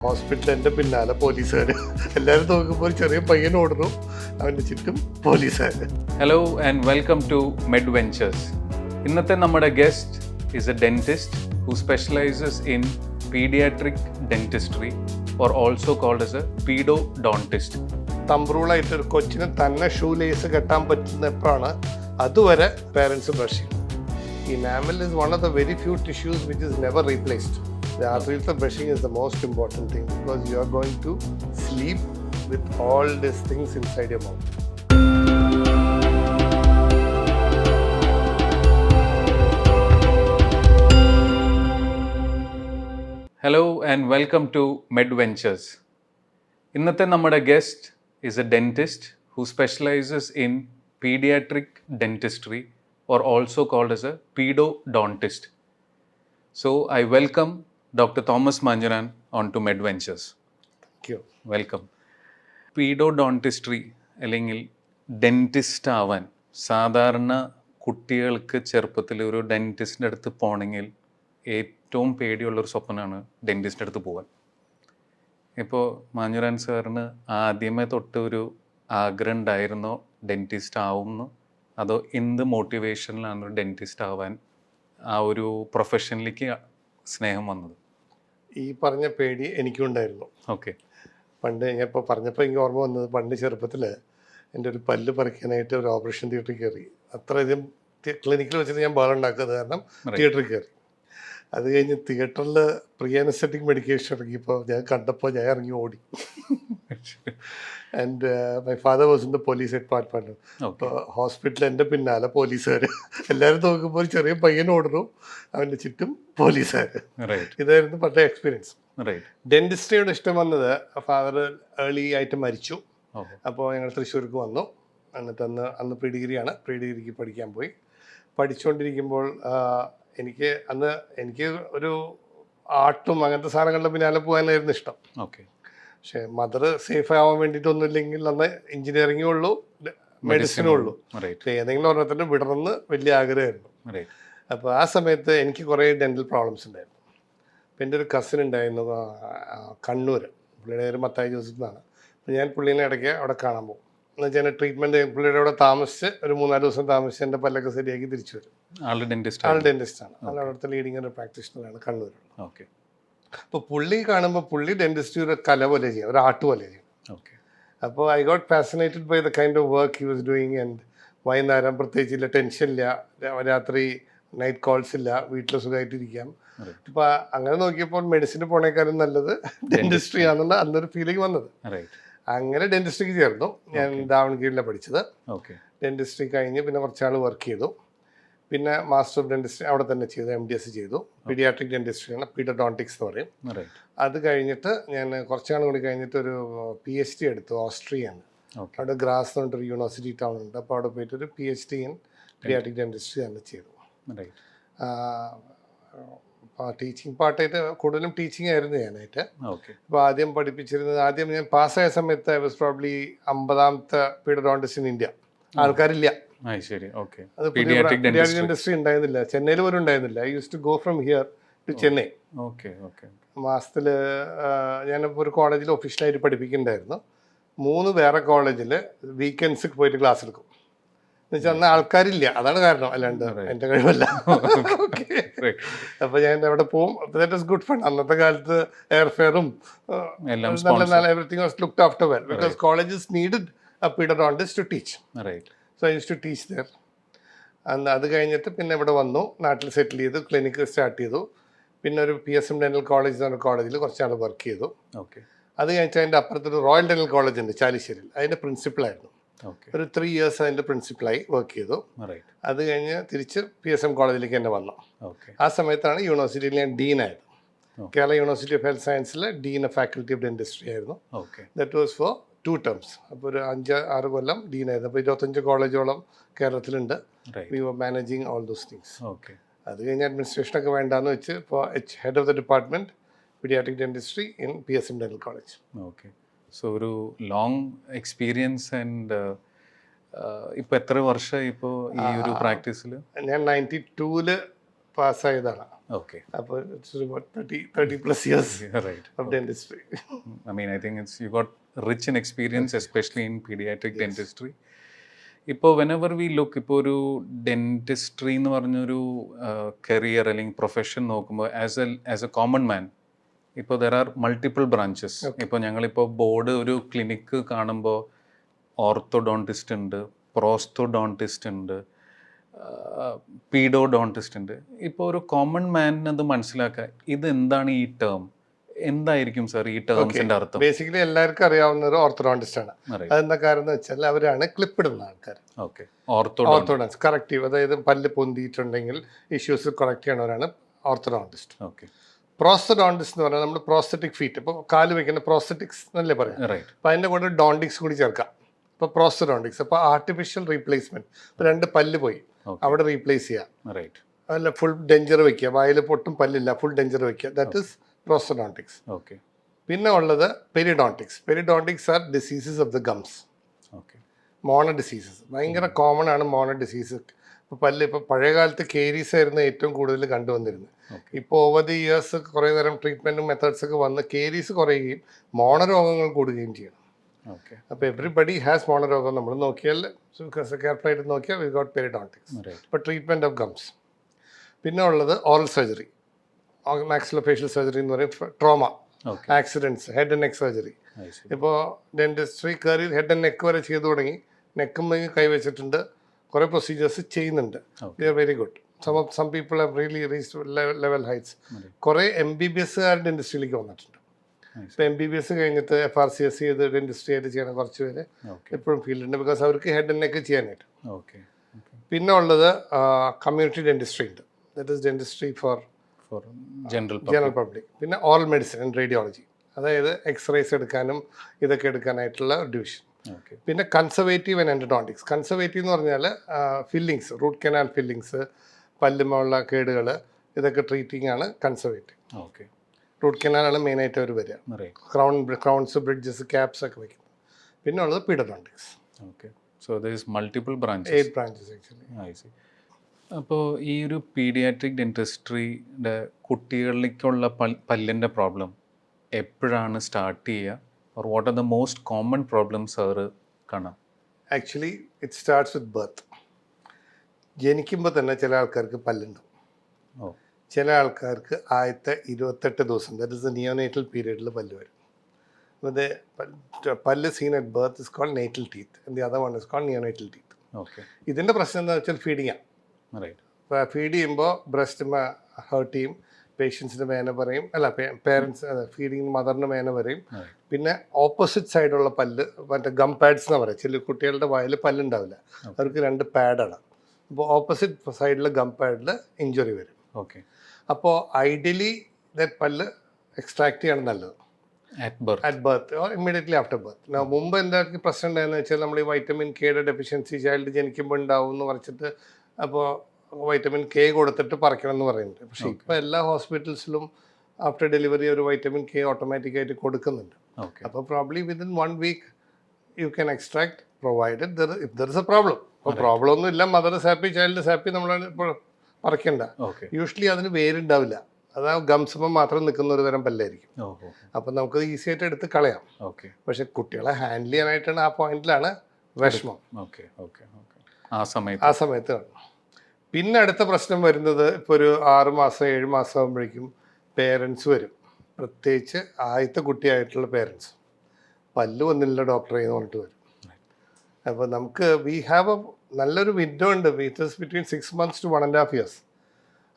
ഹോസ്പിറ്റലിൽ എൻ്റെ പിന്നാലെ പോലീസുകാർ. എല്ലാവരും നോക്കുമ്പോൾ ഒരു ചെറിയ പയ്യൻ ഓടുന്നു, അവൻ്റെ ചുറ്റും പോലീസുകാർ. Hello and welcome to Med Ventures. ഇന്നത്തെ നമ്മുടെ guest is a dentist who specialises in paediatric dentistry or also called as a paedodontist. തമ്പ്രൂളായിട്ട് ഒരു കൊച്ചിന് തന്നെ ഷൂ ലേസ് കെട്ടാൻ പറ്റുന്ന എപ്പോഴാണ് അതുവരെ പേരൻസ് ബ്രഷ് ചെയ്യും. Enamel is one of the very few tissues which is never replaced. The arterial brushing is the most important thing because you are going to sleep with all these things inside your mouth. Hello and welcome to Med Ventures. ഇന്നത്തെ നമ്മുടെ guest is a dentist who specialises in paediatric dentistry or also called as a pedodontist. So I welcome Dr. Thomas Manjaran onto MedVentures. Thank you. Welcome. Pedodontistry അല്ലെങ്കിൽ dentist ആവാൻ സാധാരണ കുട്ടികൾക്ക് ചെറുപ്പത്തിൽ ഒരു ഡെൻറ്റിസ്റ്റിൻ്റെ അടുത്ത് പോകണമെങ്കിൽ ഏറ്റവും പേടിയുള്ളൊരു സ്വപ്നമാണ് ഡെൻറ്റിസ്റ്റിൻ്റെ അടുത്ത് പോകാൻ. ഇപ്പോൾ മാഞ്ഞുരാൻ സാറിന് ആദ്യമേ തൊട്ട് ഒരു ആഗ്രഹം ഉണ്ടായിരുന്നോ ഡെൻറ്റിസ്റ്റ് ആവുമെന്ന്? അതോ എന്ത് മോട്ടിവേഷനിലാണ് ഒരു ഡെന്റിസ്റ്റ് ആവാൻ ആ ഒരു പ്രൊഫഷനിലേക്ക് സ്നേഹം വന്നത്? ഈ പറഞ്ഞ പേടി എനിക്കും ഉണ്ടായിരുന്നു. ഓക്കെ. പണ്ട് ഞാൻ ഇപ്പോൾ പറഞ്ഞപ്പോൾ എനിക്ക് ഓർമ്മ വന്നത്, പണ്ട് ചെറുപ്പത്തിൽ എൻ്റെ ഒരു പല്ല് പറിക്കാനായിട്ട് ഒരു ഓപ്പറേഷൻ തിയേറ്ററിൽ കയറി. അത്രയധികം ക്ലിനിക്കിൽ വെച്ചിട്ട് ഞാൻ ബഹളം ഉണ്ടാക്കുന്നത് കാരണം തിയേറ്ററിൽ കയറി. അത് കഴിഞ്ഞ് തിയേറ്ററിൽ പ്രീ അനസ്തെറ്റിക് മെഡിക്കേഷൻ ഇറങ്ങിയപ്പോൾ ഞാൻ കണ്ടപ്പോൾ ഞാൻ ഇറങ്ങി ഓടി. And my father was in the police department. അപ്പോൾ ഹോസ്പിറ്റലിൽ എൻ്റെ പിന്നാലെ പോലീസുകാർ. എല്ലാവരും നോക്കുമ്പോൾ ഒരു ചെറിയ പയ്യൻ ഓടുന്നു, അവൻ്റെ ചുറ്റും പോലീസുകാർ. ഇതായിരുന്നു പണ്ടേ എക്സ്പീരിയൻസ്. ഡെന്റിസ്ട്രിയോട് ഇഷ്ടം വന്നത് ഫാദർ ഏർലി ആയിട്ട് മരിച്ചു. അപ്പോൾ ഞങ്ങൾ തൃശ്ശൂർക്ക് വന്നു. എന്നിട്ട് അന്ന് പ്രീ ഡിഗ്രിക്ക് പഠിക്കാൻ പോയി. പഠിച്ചുകൊണ്ടിരിക്കുമ്പോൾ എനിക്ക് ഒരു ആർട്ടും അങ്ങനത്തെ സാധനങ്ങളുടെ പിന്നാലെ പോകാനായിരുന്നു ഇഷ്ടം. ഓക്കെ. പക്ഷേ മദർ സേഫ് ആവാൻ വേണ്ടിയിട്ടൊന്നുമില്ലെങ്കിൽ അന്ന് എഞ്ചിനീയറിംഗും ഉള്ളൂ, മെഡിസിനും ഉള്ളൂ. ഏതെങ്കിലും ഒരെണ്ണത്തിന് വിടണമെന്ന് വലിയ ആഗ്രഹമായിരുന്നു. അപ്പോൾ ആ സമയത്ത് എനിക്ക് കുറേ ഡെൻ്റൽ പ്രോബ്ലംസ് ഉണ്ടായിരുന്നു. അപ്പോൾ എൻ്റെ ഒരു കസിൻ ഉണ്ടായിരുന്നു കണ്ണൂർ, പുള്ളിയുടെ പേര് മത്തായി ജോസഫ് എന്നാണ്. അപ്പോൾ ഞാൻ പുള്ളീനെ ഇടയ്ക്ക് അവിടെ കാണാൻ പോകും. എന്ന് വെച്ചാൽ ട്രീറ്റ്മെൻറ്റ് പുള്ളിയുടെ അവിടെ താമസിച്ച് ഒരു 3-4 ദിവസം താമസിച്ച് എൻ്റെ പല്ലൊക്കെ ശരിയാക്കി തിരിച്ചു വരും. ആൾ ഡെന്റിസ്റ്റാണ്. ആൾ അവിടുത്തെ ലീഡിങ് ഒരു പ്രാക്ടീഷണറാണ് കണ്ണൂർ. ഓക്കെ. അപ്പോൾ പുള്ളി കാണുമ്പോൾ പുള്ളി ഡെന്റിസ്റ്റ് ഒരു കല പോലെ ചെയ്യും, ഒരു ആർട്ട് പോലെ ചെയ്യും. ഓക്കെ. അപ്പോൾ I got fascinated by the kind of work he was doing. And വൈകുന്നേരം പ്രത്യേകിച്ചില്ല, ടെൻഷനില്ല, രാത്രി നൈറ്റ് കോൾസ് ഇല്ല, വീട്ടിൽ സുഖമായിട്ടിരിക്കാം. അപ്പോൾ അങ്ങനെ നോക്കിയപ്പോൾ മെഡിസിന് പോണേക്കാളും നല്ലത് ഡെന്റിസ്ട്രി ആണെന്നുള്ള അന്നൊരു ഫീലിംഗ് വന്നത്. അങ്ങനെ ഡെന്റിസ്ട്രിക്ക് ചേർന്നു. ഞാൻ ദാവൺഗിരിയിലാണ് പഠിച്ചത്. ഡെന്റിസ്ട്രി കഴിഞ്ഞ് പിന്നെ കുറച്ചാൾ വർക്ക് ചെയ്തു. പിന്നെ മാസ്റ്റർ ഓഫ് ഡെന്റിസ്ട്രി അവിടെ തന്നെ ചെയ്തു, MDS ചെയ്തു. പീഡിയാട്രിക് ഡെന്റിസ്ട്രിയാണ്, പീഡോഡോണ്ടിക്സ് എന്ന് പറയും. അത് കഴിഞ്ഞിട്ട് ഞാൻ കുറച്ചാളും കൂടി കഴിഞ്ഞിട്ട് ഒരു PhD എടുത്തു, ഓസ്ട്രിയാണ്. അവിടെ ഗ്രാസ് എന്ന് പറഞ്ഞിട്ടൊരു യൂണിവേഴ്സിറ്റി ടൗൺ ഉണ്ട്. അപ്പോൾ അവിടെ പോയിട്ട് ഒരു PhD ഇൻ പീഡിയാട്രിക് ഡെന്റിസ്ട്രി തന്നെ ചെയ്തു. ടീച്ചിങ് പാർട്ടായിട്ട് കൂടുതലും ടീച്ചിങ് ആയിരുന്നു ഞാനായിട്ട്. അപ്പോൾ ആദ്യം ഞാൻ പാസ്സായ സമയത്ത് ഐ വാസ് പ്രോബ്ലി 50ാമത്തെ പീഡിയോഡോണ്ടിസ്റ്റ് ഇൻ ഇന്ത്യ. ആൾക്കാരില്ല, അത് പീഡിയാട്രിക് ഡെന്റിസ്ട്രി ഉണ്ടായിരുന്നില്ല. ചെന്നൈയിൽ പോലും ഉണ്ടായിരുന്നില്ല. I use to go from here to Chennai. മാസത്തിൽ ഞാനിപ്പോൾ ഒരു കോളേജിൽ ഒഫീഷ്യലായിട്ട് പഠിപ്പിക്കുന്നുണ്ടായിരുന്നു. 3 വേറെ കോളേജിൽ വീക്കെൻഡ്സ് പോയിട്ട് ക്ലാസ് എടുക്കും. എന്നുവെച്ചാൽ അന്ന് ആൾക്കാരില്ല, അതാണ് കാരണം, അല്ലാണ്ട് എൻ്റെ കഴിവല്ല. അപ്പോൾ ഞാൻ അവിടെ പോവും. That is good fun. അന്നത്തെ കാലത്ത് എയർഫെയറും നല്ല everything was looked after well because colleges needed a paedodontist to teach. So I use to teach there. അത് കഴിഞ്ഞിട്ട് പിന്നെ ഇവിടെ വന്നു, നാട്ടിൽ സെറ്റിൽ ചെയ്തു, ക്ലിനിക്ക് സ്റ്റാർട്ട് ചെയ്തു. പിന്നെ ഒരു PSM ഡെന്റൽ കോളേജ് എന്ന് പറഞ്ഞ കോളേജിൽ കുറച്ചാൾ വർക്ക് ചെയ്തു. അത് കഴിഞ്ഞിട്ട് അതിൻ്റെ അപ്പുറത്തൊരു റോയൽ ഡെന്റൽ കോളേജ് ഉണ്ട് ചാലിശ്ശേരിയിൽ, അതിൻ്റെ പ്രിൻസിപ്പളായിരുന്നു. ഒരു 3 years അതിൻ്റെ പ്രിൻസിപ്പളായി വർക്ക് ചെയ്തു. അത് കഴിഞ്ഞ് തിരിച്ച് PSM കോളേജിലേക്ക് തന്നെ വന്നു. ആ സമയത്താണ് യൂണിവേഴ്സിറ്റിയിൽ ഞാൻ ഡീനായത്. കേരള യൂണിവേഴ്സിറ്റി ഓഫ് ഹെൽത്ത് സയൻസിൽ dean of faculty of dentistry ആയിരുന്നു. That was for 2 terms. അപ്പോൾ ഒരു 5-6 കൊല്ലം ഡീനായിരുന്നു. അപ്പോൾ 25 കോളേജോളം കേരളത്തിലുണ്ട്. We were managing all those things. അത് കഴിഞ്ഞ് അഡ്മിനിസ്ട്രേഷനൊക്കെ വേണ്ടാന്ന് വെച്ച് ഇപ്പോൾ head of the department paediatric dentistry in PSM dental college. So ഒരു ലോങ് എക്സ്പീരിയൻസ്. ആൻഡ് ഇപ്പോൾ എത്ര വർഷമായി ഇപ്പോൾ ഈ ഒരു പ്രാക്ടീസിൽ? ഞാൻ 92-ൽ പാസ്സായതാണ്. Okay. അപ്പോൾ it's about 30+ years Right. of dentistry. I mean, I think you got rich in experience, especially in pediatric dentistry. ഇപ്പോൾ വെനെവർ വി ലുക്ക് ഇപ്പോൾ ഒരു ഡെൻറ്റിസ്ട്രി എന്ന് പറഞ്ഞൊരു കരിയർ അല്ലെങ്കിൽ പ്രൊഫഷൻ നോക്കുമ്പോൾ ആസ് എ കോമൺ മാൻ ഇപ്പോൾ ദർ ആർ മൾട്ടിപ്പിൾ ബ്രാഞ്ചസ്. ഇപ്പോൾ ഞങ്ങളിപ്പോൾ ബോർഡ് ഒരു ക്ലിനിക്ക് കാണുമ്പോൾ ഓർത്തോഡോണ്ടിസ്റ്റ് ഉണ്ട്, പ്രോസ്റ്റോഡോണ്ടിസ്റ്റ് ഉണ്ട്, പീഡോഡോണ്ടിസ്റ്റ് ഉണ്ട്. ഇപ്പോൾ ഒരു കോമൺ മാനിന് അത് മനസ്സിലാക്കുക ഇതെന്താണ് ഈ ടേം, എന്തായിരിക്കും സാർ ഈ ടേംസിന്റെ അർത്ഥം? ബേസിക്കലി എല്ലാവർക്കും അറിയാവുന്ന ഒരു ഓർത്തോഡോണ്ടിസ്റ്റ് ആണ്. അതെന്താ കാരണം എന്ന് വെച്ചാൽ അവരാണ് ക്ലിപ്പ് ഇടുന്ന ആൾക്കാർ. ഓക്കെ. ഓർത്തോഡോണ്ടിസ്റ്റ് കറക്റ്റീവ്, അതായത് പല്ല് പൊന്തിയിട്ടുണ്ടെങ്കിൽ issues correct ചെയ്യണവരാണ് orthodontist. Okay. Prosthodontist എന്ന് പറഞ്ഞാൽ നമ്മൾ പ്രോസ്തറ്റിക് ഫീറ്റ്, ഇപ്പോൾ കാല് വെക്കുന്ന പ്രോസ്തറ്റിക്സ് എന്നല്ലേ പറയാം. അപ്പോൾ അതിൻ്റെ കൂടെ ഡോണ്ടിക്സ് കൂടി ചേർക്കാം. ഇപ്പോൾ പ്രോസ്റ്റോഡോണ്ടിക്സ്, അപ്പോൾ ആർട്ടിഫിഷ്യൽ റീപ്ലേസ്മെന്റ്. ഇപ്പോൾ 2 പല്ല് പോയി, അവിടെ റീപ്ലേസ് ചെയ്യുക. അല്ല ഫുൾ ഡെഞ്ചർ വെക്കുക, വായിൽ പൊട്ടും പല്ലില്ല, ഫുൾ ഡെഞ്ചർ വെക്കുക. That is prosthodontics. ഓക്കെ. പിന്നെ ഉള്ളത് periodontics. Periodontics are diseases of the gums. Okay. മോണോ ഡിസീസസ് ഭയങ്കര കോമൺ ആണ് മോണോ ഡിസീസ്. ഇപ്പോൾ പല്ല്, ഇപ്പോൾ പഴയ കാലത്ത് കേരീസ് ആയിരുന്നു ഏറ്റവും കൂടുതൽ കണ്ടുവന്നിരുന്നത്. ഇപ്പോൾ ഓവർ ദി ഇയേഴ്സ് കുറേ നേരം ട്രീറ്റ്മെൻറ്റും മെത്തേഡ്സ് ഒക്കെ വന്ന് കേരീസ് കുറയുകയും മോണരോഗങ്ങൾ കൂടുകയും ചെയ്യണം. അപ്പോൾ എവറിബഡി ഹാസ് മോണരോഗം. നമ്മൾ നോക്കിയാൽ കെയർഫുള്ളായിട്ട് നോക്കിയാൽ വി ഗോട്ട് പെരിഡോണ്ടിക്സ്. ഇപ്പോൾ ട്രീറ്റ്മെൻറ്റ് ഓഫ് ഗംസ്. പിന്നെ ഉള്ളത് ഓറൽ സർജറി, മാക്സിലോഫേഷ്യൽ സർജറി എന്ന് പറയും. Trauma, accidents, head and neck surgery. ഇപ്പോൾ ഡെന്റിസ്ട്രി കയറി ഹെഡ് ആൻഡ് നെക്ക് വരെ ചെയ്തു തുടങ്ങി. നെക്കും കൈവച്ചിട്ടുണ്ട്, കുറേ പ്രൊസീജിയേഴ്സ് ചെയ്യുന്നുണ്ട്. They are very good. Some people have really reached level heights. കുറേ MBBS ഡെന്റിസ്ട്രിയിലേക്ക് വന്നിട്ടുണ്ട്. ഇപ്പോൾ MBBS കഴിഞ്ഞിട്ട് FRCS ചെയ്ത് ഡെന്റിസ്ട്രി ആയിട്ട് ചെയ്യണം കുറച്ച് പേര് എപ്പോഴും ഫീൽഡുണ്ട്, ബിക്കോസ് അവർക്ക് ഹെഡ് ആൻഡ് നെക്ക് ചെയ്യാനായിട്ട്. പിന്നെ ഉള്ളത് കമ്മ്യൂണിറ്റി ഡെന്റിസ്ട്രി ഉണ്ട്. That is dentistry four general public. പിന്നെ ഓറൽ മെഡിസിൻ ആൻഡ് റേഡിയോളജി, അതായത് എക്സ്റേസ് എടുക്കാനും ഇതൊക്കെ എടുക്കാനായിട്ടുള്ള ഡിവിഷൻ. പിന്നെ കൺസർവേറ്റീവ് ആൻഡ് എൻഡോഡോണ്ടിക്സ്. കൺസർവേറ്റീവ് എന്ന് പറഞ്ഞാൽ ഫില്ലിങ്സ്, റൂട്ട് കനാൽ ഫില്ലിങ്സ്, പല്ലുമുള്ള കേടുകൾ, ഇതൊക്കെ ട്രീറ്റിംഗ് ആണ് കൺസർവേറ്റീവ്. ഓക്കെ. റൂട്ട് കനാലാണ് മെയിനായിട്ട് അവർ വരിക. ക്രൗൺസ്, ബ്രിഡ്ജസ്, ക്യാപ്സ് ഒക്കെ വയ്ക്കുന്നത്. പിന്നെ ഉള്ളത് pedodontics. Okay. So there is multiple branches. 8 branches actually. I C. അപ്പോൾ ഈ ഒരു പീഡിയാട്രിക് ഡെന്റിസ്ട്രിയുടെ കുട്ടികളിലേക്കുള്ള പല്ലിൻ്റെ പ്രോബ്ലം എപ്പോഴാണ് സ്റ്റാർട്ട് ചെയ്യുക? Or what are the most common problems അവർ കാണാം? Actually it starts with birth. ജനിക്കുമ്പോൾ തന്നെ ചില ആൾക്കാർക്ക് പല്ലുണ്ടാവും. ചില ആൾക്കാർക്ക് ആദ്യത്തെ 28 ദിവസം, ദാറ്റ് ഇസ് ദ നിയോനേറ്റൽ പീരീഡിൽ പല്ല് വരും. പല്ല് seen at birth is called natal teeth and the other one is called neonatal teeth. Okay. ഇതിൻ്റെ പ്രശ്നം എന്താണെന്ന് വെച്ചാൽ ഫീഡിങ്ങാണ്. ഫീഡ് ചെയ്യുമ്പോൾ ബ്രസ്റ്റ് ഹേർട്ട് ചെയ്യും, പേഷ്യൻസിന് വേന പറയും, അല്ല പേരൻസ് ഫീഡിങ് മദറിന് വേന പറയും. പിന്നെ ഓപ്പോസിറ്റ് സൈഡുള്ള പല്ല്, മറ്റേ ഗം പാഡ്സ് എന്ന് പറയും. ചില കുട്ടികളുടെ വായിൽ പല്ലുണ്ടാവില്ല, അവർക്ക് 2 പാഡാണ്. അപ്പോൾ ഓപ്പോസിറ്റ് സൈഡിൽ ഗം പാഡിൽ ഇഞ്ചുറി വരും. ഓക്കെ. അപ്പോൾ ഐഡിയലി ദാറ്റ് പല്ല് എക്സ്ട്രാക്ട് ചെയ്യണം നല്ലത് at birth or immediately after birth. മുമ്പ് എന്തായിരിക്കും പ്രശ്നം ഉണ്ടായെന്ന് വെച്ചാൽ നമ്മൾ ഈ വൈറ്റമിൻ കെയുടെ ഡെഫിഷ്യൻസി ചൈൽഡ് ജനിക്കുമ്പോൾ ഉണ്ടാവും എന്ന് പറഞ്ഞിട്ട് അപ്പോൾ വൈറ്റമിൻ കെ കൊടുത്തിട്ട് പറിക്കണം എന്ന് പറയുന്നുണ്ട്. പക്ഷേ ഇപ്പോൾ എല്ലാ ഹോസ്പിറ്റൽസിലും ആഫ്റ്റർ ഡെലിവറി ഒരു വൈറ്റമിൻ കെ ഓട്ടോമാറ്റിക്കായിട്ട് കൊടുക്കുന്നുണ്ട്. അപ്പോൾ probably within 1 week you can extract provided if there is A problem. അപ്പോൾ പ്രോബ്ലം ഒന്നും ഇല്ല, mother is happy, child is happy, നമ്മൾ ഇപ്പോൾ പറിക്കണ്ട. യൂഷ്വലി അതിന് വേരുണ്ടാവില്ല, അത് ആ ഗംസുമ്പോൾ മാത്രം നിൽക്കുന്ന ഒരു തരം പല്ലായിരിക്കും. അപ്പം നമുക്ക് ഈസി ആയിട്ട് എടുത്ത് കളയാം. പക്ഷെ കുട്ടികളെ ഹാൻഡിൽ ചെയ്യാനായിട്ടാണ് ആ പോയിന്റിലാണ് വിഷമം. ആ സമയത്ത് കാണും. പിന്നെ അടുത്ത പ്രശ്നം വരുന്നത് ഇപ്പോൾ ഒരു 6 മാസം 7 മാസം ആകുമ്പോഴേക്കും പേരൻസ് വരും. പ്രത്യേകിച്ച് ആദ്യത്തെ കുട്ടിയായിട്ടുള്ള പേരൻസ് പല്ല് വന്നില്ല ഡോക്ടറെ എന്ന് പറഞ്ഞിട്ട് വരും. അപ്പോൾ നമുക്ക് വി ഹാവ് എ നല്ലൊരു വിൻഡോ ഉണ്ട്, with is between 6 months to 1.5 years.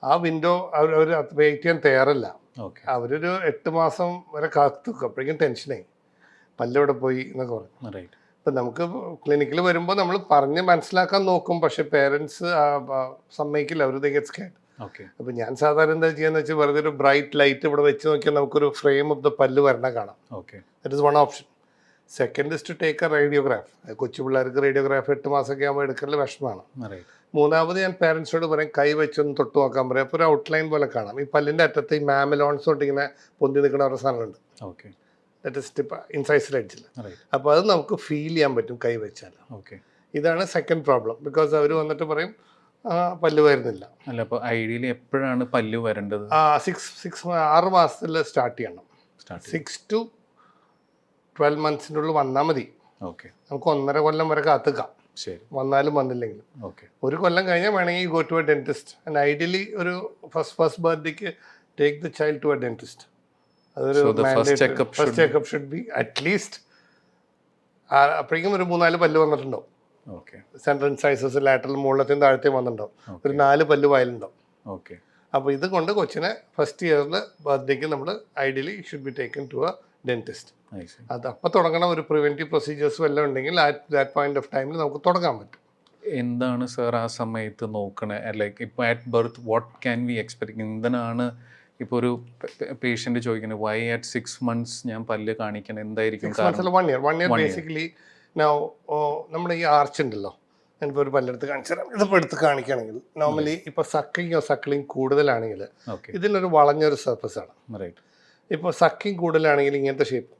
ആ വിൻഡോ അവർ വെയിറ്റ് ചെയ്യാൻ തയ്യാറല്ല. അവരൊരു 8 മാസം വരെ കാത്തു നിൽക്കും. അപ്പോഴേക്കും ടെൻഷനായി, പല്ലെവിടെ പോയി എന്നൊക്കെ പറഞ്ഞു. ഇപ്പം നമുക്ക് ക്ലിനിക്കിൽ വരുമ്പോൾ നമ്മൾ പറഞ്ഞ് മനസ്സിലാക്കാൻ നോക്കും, പക്ഷെ പേരൻസ് സമ്മതിക്കില്ല, അവർ ഗെറ്റ് സ്കേർഡ്. അപ്പോൾ ഞാൻ സാധാരണ എന്താ ചെയ്യാന്ന് വെച്ചാൽ വെറുതെ ഒരു ബ്രൈറ്റ് ലൈറ്റ് ഇവിടെ വെച്ച് നോക്കിയാൽ നമുക്കൊരു ഫ്രെയിം ഓഫ് ദ പല്ല് വരണ കാണാം. That is one option. Second is to take a radiograph. കൊച്ചു പിള്ളേർക്ക് റേഡിയോഗ്രാഫ് 8 മാസമൊക്കെ ആകുമ്പോൾ എടുക്കൽ വിഷമമാണ്. മൂന്നാമത് ഞാൻ പേരൻസിനോട് പറയും കൈ വെച്ചൊന്ന് തൊട്ട് നോക്കാൻ പറയും. അപ്പോൾ ഒരു ഔട്ട്ലൈൻ പോലെ കാണാം. ഈ പല്ലിൻ്റെ അറ്റത്ത് ഈ മാമലോൺസ് തൊട്ട് ഇങ്ങനെ പൊന്തി നിൽക്കുന്ന ഒരു സാധനമുണ്ട്, ദാറ്റ് ഇസ് ടിപ്പ് ഇൻസൈസിൽ എഡ്ജിൽ. അപ്പോൾ അത് നമുക്ക് ഫീൽ ചെയ്യാൻ പറ്റും കൈ വെച്ചാൽ. ഇതാണ് സെക്കൻഡ് പ്രോബ്ലം. ബിക്കോസ് അവർ വന്നിട്ട് പറയും പല്ല് വരുന്നില്ല. അല്ല, അപ്പോൾ ഐഡിയലി എപ്പോഴാണ് പല്ല് വരേണ്ടത്? 6 മാസത്തിൽ സ്റ്റാർട്ട് ചെയ്യണം. 6 to 12 months വന്നാൽ മതി. ഓക്കെ, നമുക്ക് 1.5 കൊല്ലം വരെ കാത്തുക്കാം. ശരി, വന്നാലും വന്നില്ലെങ്കിലും. ഓക്കെ. 1 കൊല്ലം കഴിഞ്ഞാൽ വേണമെങ്കിൽ go to a dentist. And ideally ഒരു ഫസ്റ്റ് ബർത്ത്ഡേക്ക് take the child to a dentist. അതൊരു first checkup should be at least. അപ്പോഴേക്കും ഒരു 3-4 പല്ല് വന്നിട്ടുണ്ടാവും. ഓക്കെ, സെൻട്രൽ ഇൻസൈസസ്, ലാറ്ററൽ മുകളിലത്തെയും താഴത്തെയും വന്നിട്ടുണ്ടാവും. ഒരു 4 പല്ല് വായിലുണ്ടാവും. ഓക്കെ. അപ്പോൾ ഇത് കൊണ്ട് കൊച്ചിനെ ഫസ്റ്റ് ഇയറിൽ ബർത്ത്ഡേക്ക് നമ്മൾ ideally should be taken to a dentist. അത് അപ്പോൾ തുടങ്ങണം. ഒരു പ്രിവെൻറ്റീവ് പ്രൊസീജിയേഴ്സ് വല്ലതും ഉണ്ടെങ്കിൽ ദാറ്റ് പോയിന്റ് ഓഫ് ടൈമിൽ നമുക്ക് തുടങ്ങാൻ പറ്റും. എന്താണ് സാർ ആ സമയത്ത് നോക്കണേ? ലൈക്ക് ഇപ്പോൾ at birth what can we expect? എന്തിനാണ് ഇപ്പോൾ ഒരു പേഷ്യൻ്റ് ചോദിക്കുന്നത് വൈ അറ്റ് 6 months ഞാൻ പല്ല് കാണിക്കണം, എന്തായിരിക്കും? 6 months അല്ല, 1 year ബേസിക്കലി. നമ്മുടെ ഈ ആർച്ച് ഉണ്ടല്ലോ, ഞാനിപ്പോൾ ഒരു പല്ലെടുത്ത് കാണിച്ചു തരാം. ഇതിപ്പോൾ എടുത്ത് കാണിക്കുകയാണെങ്കിൽ നോർമലി ഇപ്പോൾ സക്ലിങ് കൂടുതലാണെങ്കിൽ ഇതിനൊരു വളഞ്ഞൊരു സർഫസ് ആണ്. റൈറ്റ്. ഇപ്പോൾ സക്കിങ് കൂടുതലാണെങ്കിൽ ഇങ്ങനത്തെ ഷേപ്പ്,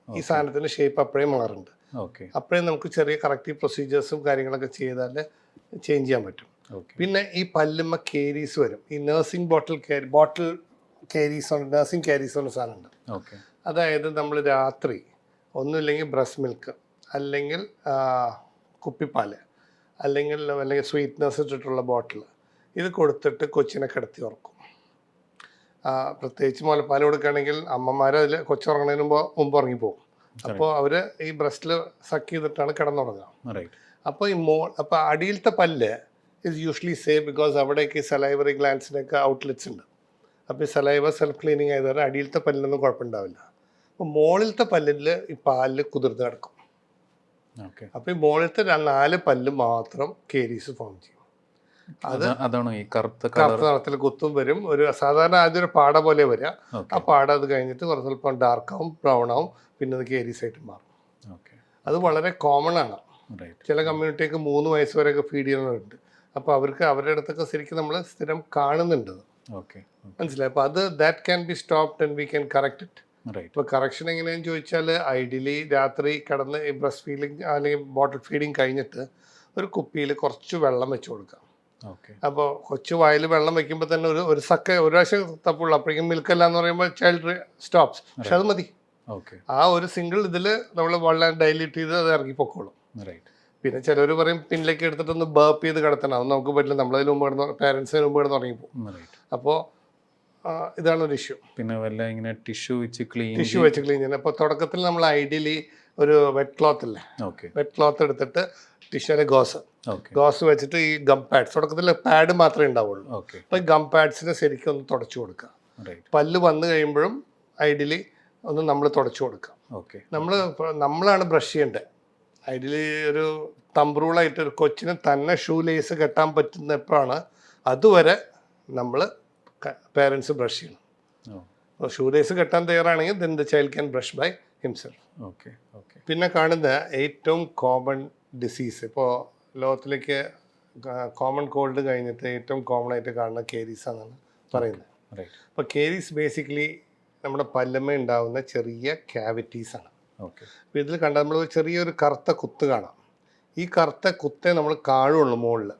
ഈ സാധനത്തിൻ്റെ ഷേപ്പ് അപ്പോഴേ മാറുന്നുണ്ട്. ഓക്കെ, അപ്പോഴേ നമുക്ക് ചെറിയ കറക്റ്റീവ് പ്രൊസീജിയേഴ്സും കാര്യങ്ങളൊക്കെ ചെയ്താൽ ചേഞ്ച് ചെയ്യാൻ പറ്റും. പിന്നെ ഈ പല്ലുമ്മ കേരീസ് വരും. ഈ നഴ്സിംഗ് ബോട്ടിൽ കേരീസ് ഉണ്ട്, നഴ്സിംഗ് കേരീസ് എന്ന സാധനമുണ്ട്. ഓക്കെ. അതായത് നമ്മൾ രാത്രി ഒന്നുമില്ലെങ്കിൽ ബ്രസ്റ്റ് മിൽക്ക്, അല്ലെങ്കിൽ കുപ്പിപ്പാൽ, അല്ലെങ്കിൽ സ്വീറ്റ്നസ് ഇട്ടിട്ടുള്ള ബോട്ടിൽ, ഇത് കൊടുത്തിട്ട് കൊച്ചിനെ കിടത്തി ഉറക്കും. പ്രത്യേകിച്ച് മുലപ്പാൽ കൊടുക്കുകയാണെങ്കിൽ അമ്മമാർ അതിൽ കൊച്ചുറങ്ങുന്നതിന് മുമ്പ് ഉറങ്ങിപ്പോകും. അപ്പോൾ അവർ ഈ ബ്രസ്റ്റിൽ സക്ക് ചെയ്തിട്ടാണ് കിടന്നുറങ്ങുക. അപ്പോൾ അപ്പോൾ അടിയിലത്തെ പല്ല് ഇസ് യൂഷ്വലി സേഫ് ബിക്കോസ് അവിടേക്ക് സലൈവറി ഗ്ലാൻസിനൊക്കെ ഔട്ട്ലെറ്റ്സ് ഉണ്ട്. അപ്പോൾ ഈ സലൈവ സെൽഫ് ക്ലീനിങ് ആയതുകൊണ്ട് അടിയിലത്തെ പല്ലിനൊന്നും കുഴപ്പമുണ്ടാവില്ല. അപ്പോൾ മുകളിലത്തെ പല്ലിൽ ഈ പാലിൽ കുതിർന്ന് കിടക്കും. അപ്പോൾ ഈ മുകളിലത്തെ 4 പല്ല് മാത്രം കേരീസ് ഫോം ചെയ്യും. അതാണോ ഈ കറുത്ത നിറത്തിൽ കുത്തും വരും. ഒരു സാധാരണ ആദ്യം ഒരു പാട പോലെ വരിക. ആ പാട അത് കഴിഞ്ഞിട്ട് കുറച്ച് സ്വല്പം ഡാർക്കാവും, ബ്രൗൺ ആവും, പിന്നെ അത് കേരീസ് ആയിട്ട് മാറും. അത് വളരെ കോമൺ ആണ്. ചില കമ്മ്യൂണിറ്റിക്ക് 3 വയസ്സ് വരെയൊക്കെ ഫീഡ് ചെയ്യുന്നവരുണ്ട്. അപ്പോൾ അവർക്ക് അവരുടെ അടുത്തൊക്കെ ശരിക്കും നമ്മൾ സ്ഥിരം കാണുന്നുണ്ട്. മനസ്സിലായി? അപ്പോൾ അത് that can B stopped and we can correct it. ഇപ്പോൾ കറക്ഷൻ എങ്ങനെയാണെന്ന് ചോദിച്ചാൽ ഐഡിയലി രാത്രി കിടന്ന് ഈ ബ്രസ്റ്റ് ഫീഡിങ് അല്ലെങ്കിൽ ബോട്ടിൽ ഫീഡിങ് കഴിഞ്ഞിട്ട് ഒരു കുപ്പിയിൽ കുറച്ച് വെള്ളം വെച്ച് കൊടുക്കാം. അപ്പോൾ കൊച്ചു വായിൽ വെള്ളം വെക്കുമ്പോൾ തന്നെ ഒരു സക്ക ഒരു പ്രാവശ്യം തപ്പുള്ളൂ. അപ്പോഴേക്കും മിൽക്കല്ല എന്ന് പറയുമ്പോൾ ചൈൽഡ് സ്റ്റോപ്സ്. പക്ഷെ അത് മതി. ആ ഒരു സിംഗിൾ ഇതിൽ നമ്മൾ വെള്ളം ഡൈല്യൂട്ട് ചെയ്ത് അത് ഇറങ്ങി പൊക്കോളും. പിന്നെ ചിലർ പറയും പിന്നിലേക്ക് എടുത്തിട്ടൊന്ന് ബേപ്പ് ചെയ്ത് കിടത്തണം. അത് നമുക്ക് പറ്റില്ല. നമ്മളതിന് മുമ്പ് കിടന്ന് പേരൻസിന് മുമ്പ് കിടന്ന് ഉറങ്ങിപ്പോകും. അപ്പോൾ ഇതാണ് ഒരു ഇഷ്യൂ. പിന്നെ വല്ല ഇങ്ങനെ ടിഷ്യൂ വെച്ച് ക്ലീൻ ചെയ്യണം. അപ്പോൾ തുടക്കത്തിൽ നമ്മൾ ഐഡിയലി ഒരു വെറ്റ് ക്ലോത്ത് അല്ലേ, വെറ്റ് ക്ലോത്ത് എടുത്തിട്ട് ടിഷ്യൂലെ ഗോസ് വെച്ചിട്ട് ഈ ഗം പാഡ്സ്, തുടക്കത്തിൽ പാഡ് മാത്രമേ ഉണ്ടാവുള്ളൂ. അപ്പോൾ ഈ ഗം പാഡ്സിനെ ശരിക്കും ഒന്ന് തുടച്ചു കൊടുക്കുക. പല്ല് വന്നു കഴിയുമ്പോഴും ഐഡിയലി ഒന്ന് നമ്മൾ തുടച്ചു കൊടുക്കുക. നമ്മളാണ് ബ്രഷ് ചെയ്യേണ്ടത്. ഐഡിയലി ഒരു തമ്പ് റൂളായിട്ട് ഒരു കൊച്ചിന് തന്നെ ഷൂ ലേസ് കെട്ടാൻ പറ്റുന്ന എപ്പോഴാണ് അതുവരെ നമ്മൾ പേരൻസ് ബ്രഷ് ചെയ്യണം. അപ്പോൾ ഷൂ ലേസ് കെട്ടാൻ തയ്യാറാണെങ്കിൽ then the child can brush by himself. പിന്നെ കാണുന്ന ഏറ്റവും കോമൺ ഡിസീസ്, ഇപ്പോൾ ലോകത്തിലേക്ക് കോമൺ കോൾഡ് കഴിഞ്ഞിട്ട് ഏറ്റവും കോമൺ ആയിട്ട് കാണുന്ന കേരീസ് ആണെന്നാണ് പറയുന്നത്. അപ്പോൾ കേരീസ് ബേസിക്കലി നമ്മുടെ പല്ലുമ്മ ഉണ്ടാകുന്ന ചെറിയ ക്യാവിറ്റീസാണ്. അപ്പോൾ ഇതിൽ കണ്ടാൽ നമ്മൾ ചെറിയൊരു കറുത്ത കുത്ത് കാണാം. ഈ കറുത്ത കുത്തേ നമ്മൾ കാണുള്ളൂ മുകളിൽ.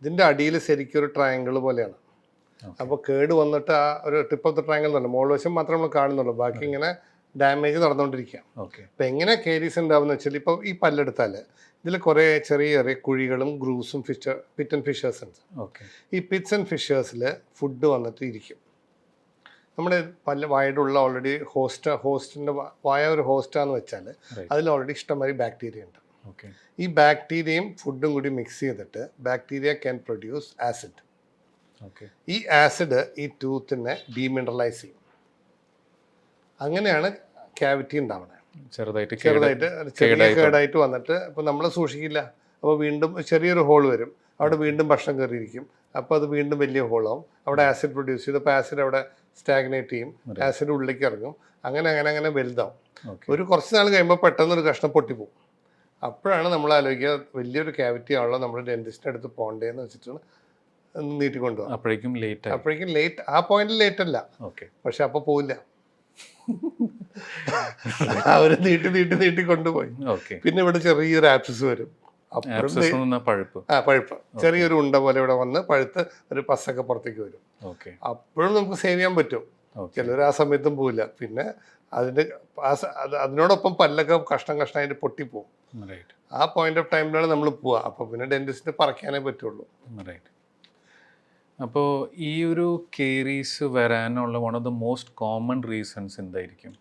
ഇതിൻ്റെ അടിയിൽ ശരിക്കും ഒരു ട്രയാങ്കിൾ പോലെയാണ്. അപ്പോൾ കേട് വന്നിട്ട് ആ ഒരു ടിപ്പ് ഓഫ് ദ ട്രയാങ്കിൾ എന്നല്ല, മുകൾ വശം മാത്രമേ നമ്മൾ കാണുന്നുള്ളൂ. ബാക്കി ഇങ്ങനെ ഡാമേജ് നടന്നുകൊണ്ടിരിക്കുക. അപ്പോൾ എങ്ങനെ കേരീസ് ഉണ്ടാവുമെന്ന് വെച്ചാൽ ഇപ്പോൾ ഈ പല്ലെടുത്താൽ ഇതിൽ കുറേ ചെറിയ ചെറിയ കുഴികളും ഗ്രൂസും പിറ്റ് ആൻഡ് ഫിഷേഴ്സ് ഉണ്ട്. ഈ പിറ്റ്സ് ആൻഡ് ഫിഷേഴ്സിൽ ഫുഡ് വന്നിട്ട് ഇരിക്കും. നമ്മുടെ പല വായുടെ ഓൾറെഡി ഹോസ്റ്റിൻ്റെ വായ ഒരു ഹോസ്റ്റാന്ന് വെച്ചാൽ അതിൽ ഓൾറെഡി ഇഷ്ടംമാതിരി ബാക്ടീരിയ ഉണ്ട്. ഈ ബാക്ടീരിയയും ഫുഡും കൂടി മിക്സ് ചെയ്തിട്ട് ബാക്ടീരിയ ക്യാൻ പ്രൊഡ്യൂസ് ആസിഡ്. ഈ ആസിഡ് ഈ ടൂത്തിനെ ഡീമിനറലൈസ് ചെയ്യും. അങ്ങനെയാണ് ക്യാവിറ്റി ഉണ്ടാവുന്നത്. ചെറുതായിട്ട് കേടായിട്ട് വന്നിട്ട് ഇപ്പോൾ നമ്മൾ സൂക്ഷിക്കില്ല. അപ്പോൾ വീണ്ടും ചെറിയൊരു ഹോൾ വരും. അവിടെ വീണ്ടും ഭക്ഷണം കയറിയിരിക്കും. അപ്പോൾ അത് വീണ്ടും വലിയ ഹോളാവും. അവിടെ ആസിഡ് പ്രൊഡ്യൂസ് ചെയ്ത് അപ്പോൾ ആസിഡ് അവിടെ സ്റ്റാഗ്നേറ്റ് ചെയ്യും. ആസിഡ് ഉള്ളിലേക്ക് ഇറങ്ങും. അങ്ങനെ വലുതാവും. ഒരു കുറച്ച് നാൾ കഴിയുമ്പോൾ പെട്ടെന്നൊരു കഷ്ണം പൊട്ടിപ്പോവും. അപ്പോഴാണ് നമ്മൾ ആലോചിക്കുക വലിയൊരു ക്യാവിറ്റി ആണല്ലോ നമ്മൾ ഡെന്റിസ്റ്റിൻ്റെ അടുത്ത് പോകണ്ടേന്ന് വെച്ചിട്ടാണ് നീട്ടിക്കൊണ്ടുപോകും. അപ്പോഴേക്കും ലേറ്റ്. ആ പോയിന്റിൽ ലേറ്റ് അല്ല, പക്ഷെ അപ്പോൾ പോവില്ല. അവര് നീട്ടി കൊണ്ടുപോയി. പിന്നെ ഇവിടെ ചെറിയൊരു ആപ്സസ് വരും. അപ്പോഴും പഴുപ്പ് പഴുപ്പ് ചെറിയൊരു ഉണ്ട പോലെ ഇവിടെ വന്ന് പഴുത്ത് ഒരു പസ്സൊക്കെ പുറത്തേക്ക് വരും. അപ്പോഴും നമുക്ക് സേവ് ചെയ്യാൻ പറ്റും. ചിലർ ആ സമയത്തും പോവില്ല. പിന്നെ അതിനോടൊപ്പം പല്ലൊക്കെ കഷ്ണമായിട്ട് പൊട്ടിപ്പോവും. ആ പോയിന്റ് ഓഫ് ടൈമിലാണ് നമ്മൾ പോവുക. അപ്പോൾ പിന്നെ ഡെന്റിസ്റ്റിന് പറിക്കാനേ പറ്റുള്ളൂ. അപ്പോൾ ഈ ഒരു കേരീസ് വരാനുള്ള one of the most common reasons എന്തായിരിക്കും?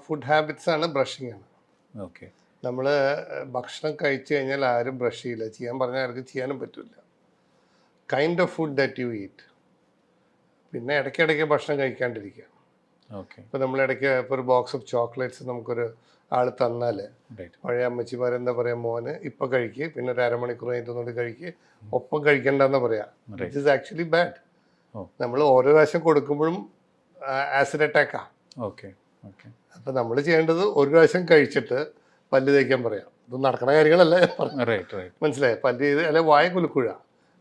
ഫുഡ് ഹാബിറ്റ്സ് ആണ്, ബ്രഷിംഗ് ആണ്. ഓക്കെ. നമ്മൾ ഭക്ഷണം കഴിച്ചു കഴിഞ്ഞാൽ ആരും ബ്രഷ് ചെയ്യില്ല. ചെയ്യാൻ പറഞ്ഞാൽ ആർക്കും ചെയ്യാനും പറ്റില്ല. Kind of food that you eat. പിന്നെ ഇടയ്ക്കിടയ്ക്ക് ഭക്ഷണം കഴിക്കാണ്ടിരിക്കുക. ഇപ്പോൾ നമ്മളിടയ്ക്ക് ഇപ്പോൾ ഒരു ബോക്സ് ഓഫ് ചോക്ലേറ്റ്സ് നമുക്കൊരു ആൾ തന്നാൽ പഴയ അമ്മച്ചിമാരെന്താ പറയുക, മോന് ഇപ്പം കഴിക്കുക, പിന്നെ ഒരു അരമണിക്കൂർ കഴിഞ്ഞിട്ടൊന്നുകൂടി കഴിക്കുക, ഒപ്പം കഴിക്കണ്ടെന്ന് പറയാം. It is actually bad. നമ്മൾ ഓരോ പ്രാവശ്യം കൊടുക്കുമ്പോഴും ആസിഡ് അറ്റാക്കാ. അപ്പം നമ്മൾ ചെയ്യേണ്ടത് ഒരു പ്രാവശ്യം കഴിച്ചിട്ട് പല്ല് തേക്കാൻ പറയാം. ഇത് നടക്കുന്ന കാര്യങ്ങളല്ല മനസ്സിലായി. പല്ല് ചെയ്ത് അല്ലെ വായ കുലുക്കുക.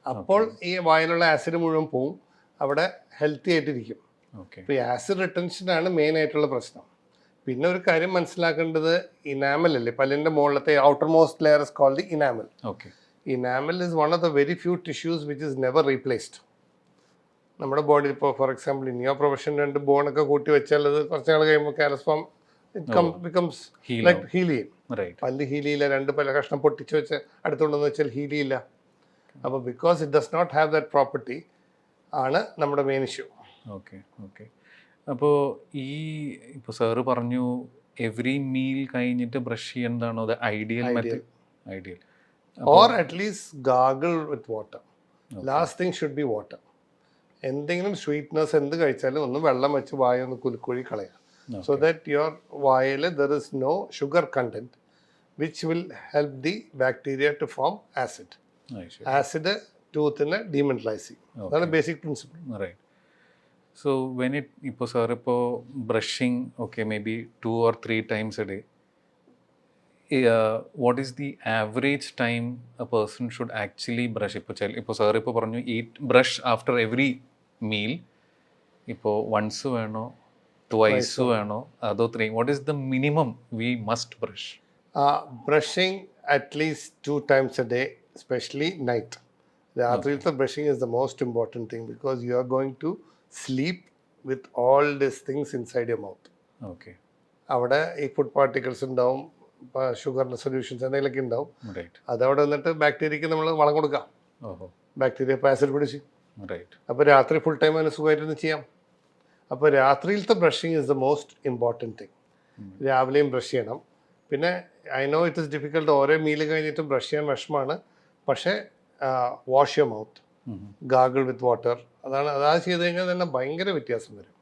അപ്പോൾ ഈ വായിലുള്ള ആസിഡ് മുഴുവൻ പോവും, അവിടെ ഹെൽത്തി ആയിട്ടിരിക്കും. ഇപ്പോൾ ഈ ആസിഡ് റിട്ടൻഷനാണ് മെയിൻ ആയിട്ടുള്ള പ്രശ്നം. പിന്നെ ഒരു കാര്യം മനസ്സിലാക്കേണ്ടത്, ഇനാമൽ അല്ലേ പല്ലിൻ്റെ മുകളിലത്തെ outermost layer is called the enamel. Enamel is one of the very few tissues which is never replaced. നമ്മുടെ ബോഡിയിൽ ഇപ്പോൾ for example in your profession 2 ബോണൊക്കെ കൂട്ടി വെച്ചാൽ അത് കുറച്ച് നാൾ കഴിയുമ്പോൾ കാലസ്ഫോം ബിക്കംസ് ലൈക്ക് ഹീൽ ചെയ്യും. പല്ല് ഹീൽ ചെയ്യില്ല. 2 പല കഷ്ണം പൊട്ടിച്ച് വെച്ച് അടുത്തുണ്ടെന്ന് വെച്ചാൽ ഹീൽ ചെയ്യില്ല. അപ്പോൾ because it does not have that property ആണ് നമ്മുടെ മെയിൻ ഇഷ്യൂ. അപ്പോൾ ഇപ്പോൾ സാറ് പറഞ്ഞു എവറി മീൽ കഴിഞ്ഞിട്ട് ബ്രഷ് ചെയ്യേണ്ടതാണോ അത് ideal method? Ideal or at least gargle with water. Last thing should be water. എന്തെങ്കിലും സ്വീറ്റ്നസ് എന്ത് കഴിച്ചാലും ഒന്ന് വെള്ളം വെച്ച് വായ ഒന്ന് കുലുക്കുഴി കളയാം. സോ ദാറ്റ് യുവർ വായയിൽ there is no sugar content which will help the bacteria to form acid. Acid ടൂത്തിനെ ഡീമിനറലൈസ് ചെയ്യും. അതാണ് ബേസിക് പ്രിൻസിപ്പിൾ. So when ഇപ്പോൾ സാർ ഇപ്പോൾ brushing okay may be 2 or 3 times a day, what is the average time a person should actually brush? ഇപ്പോൾ sir ഇപ്പോൾ പറഞ്ഞു brush after every meal. ഇപ്പോൾ once വേണോ, ട്വൈസ് വേണോ, അതോ 3? What is the minimum we must brush? Brushing at least 2 times a day, especially night. രാത്രിയിലത്തെ brushing is the most important thing because you are going to sleep with all this things inside your mouth. അവിടെ ഈ food particles ഉണ്ടാവും, ഷുഗറിൻ്റെ solutions എന്തെങ്കിലുമൊക്കെ ഉണ്ടാവും. അതവിടെ വന്നിട്ട് ബാക്ടീരിയക്ക് നമ്മൾ വളം കൊടുക്കാം. ബാക്ടീരിയ ഇപ്പോൾ ആസിഡ് പിടിച്ച്. അപ്പോൾ രാത്രി ഫുൾ ടൈം അതിന് സുഖമായിട്ടൊന്ന് ചെയ്യാം. അപ്പോൾ രാത്രിയിലത്തെ brushing is the most important thing. രാവിലെയും ബ്രഷ് ചെയ്യണം. പിന്നെ I know it is difficult, ഓരോ മീൽ കഴിഞ്ഞിട്ടും ബ്രഷ് ചെയ്യാൻ വിഷമമാണ്. പക്ഷേ wash your mouth, gargle with water, അതാ ചെയ്ത് കഴിഞ്ഞാൽ തന്നെ ഭയങ്കര വ്യത്യാസം വരും.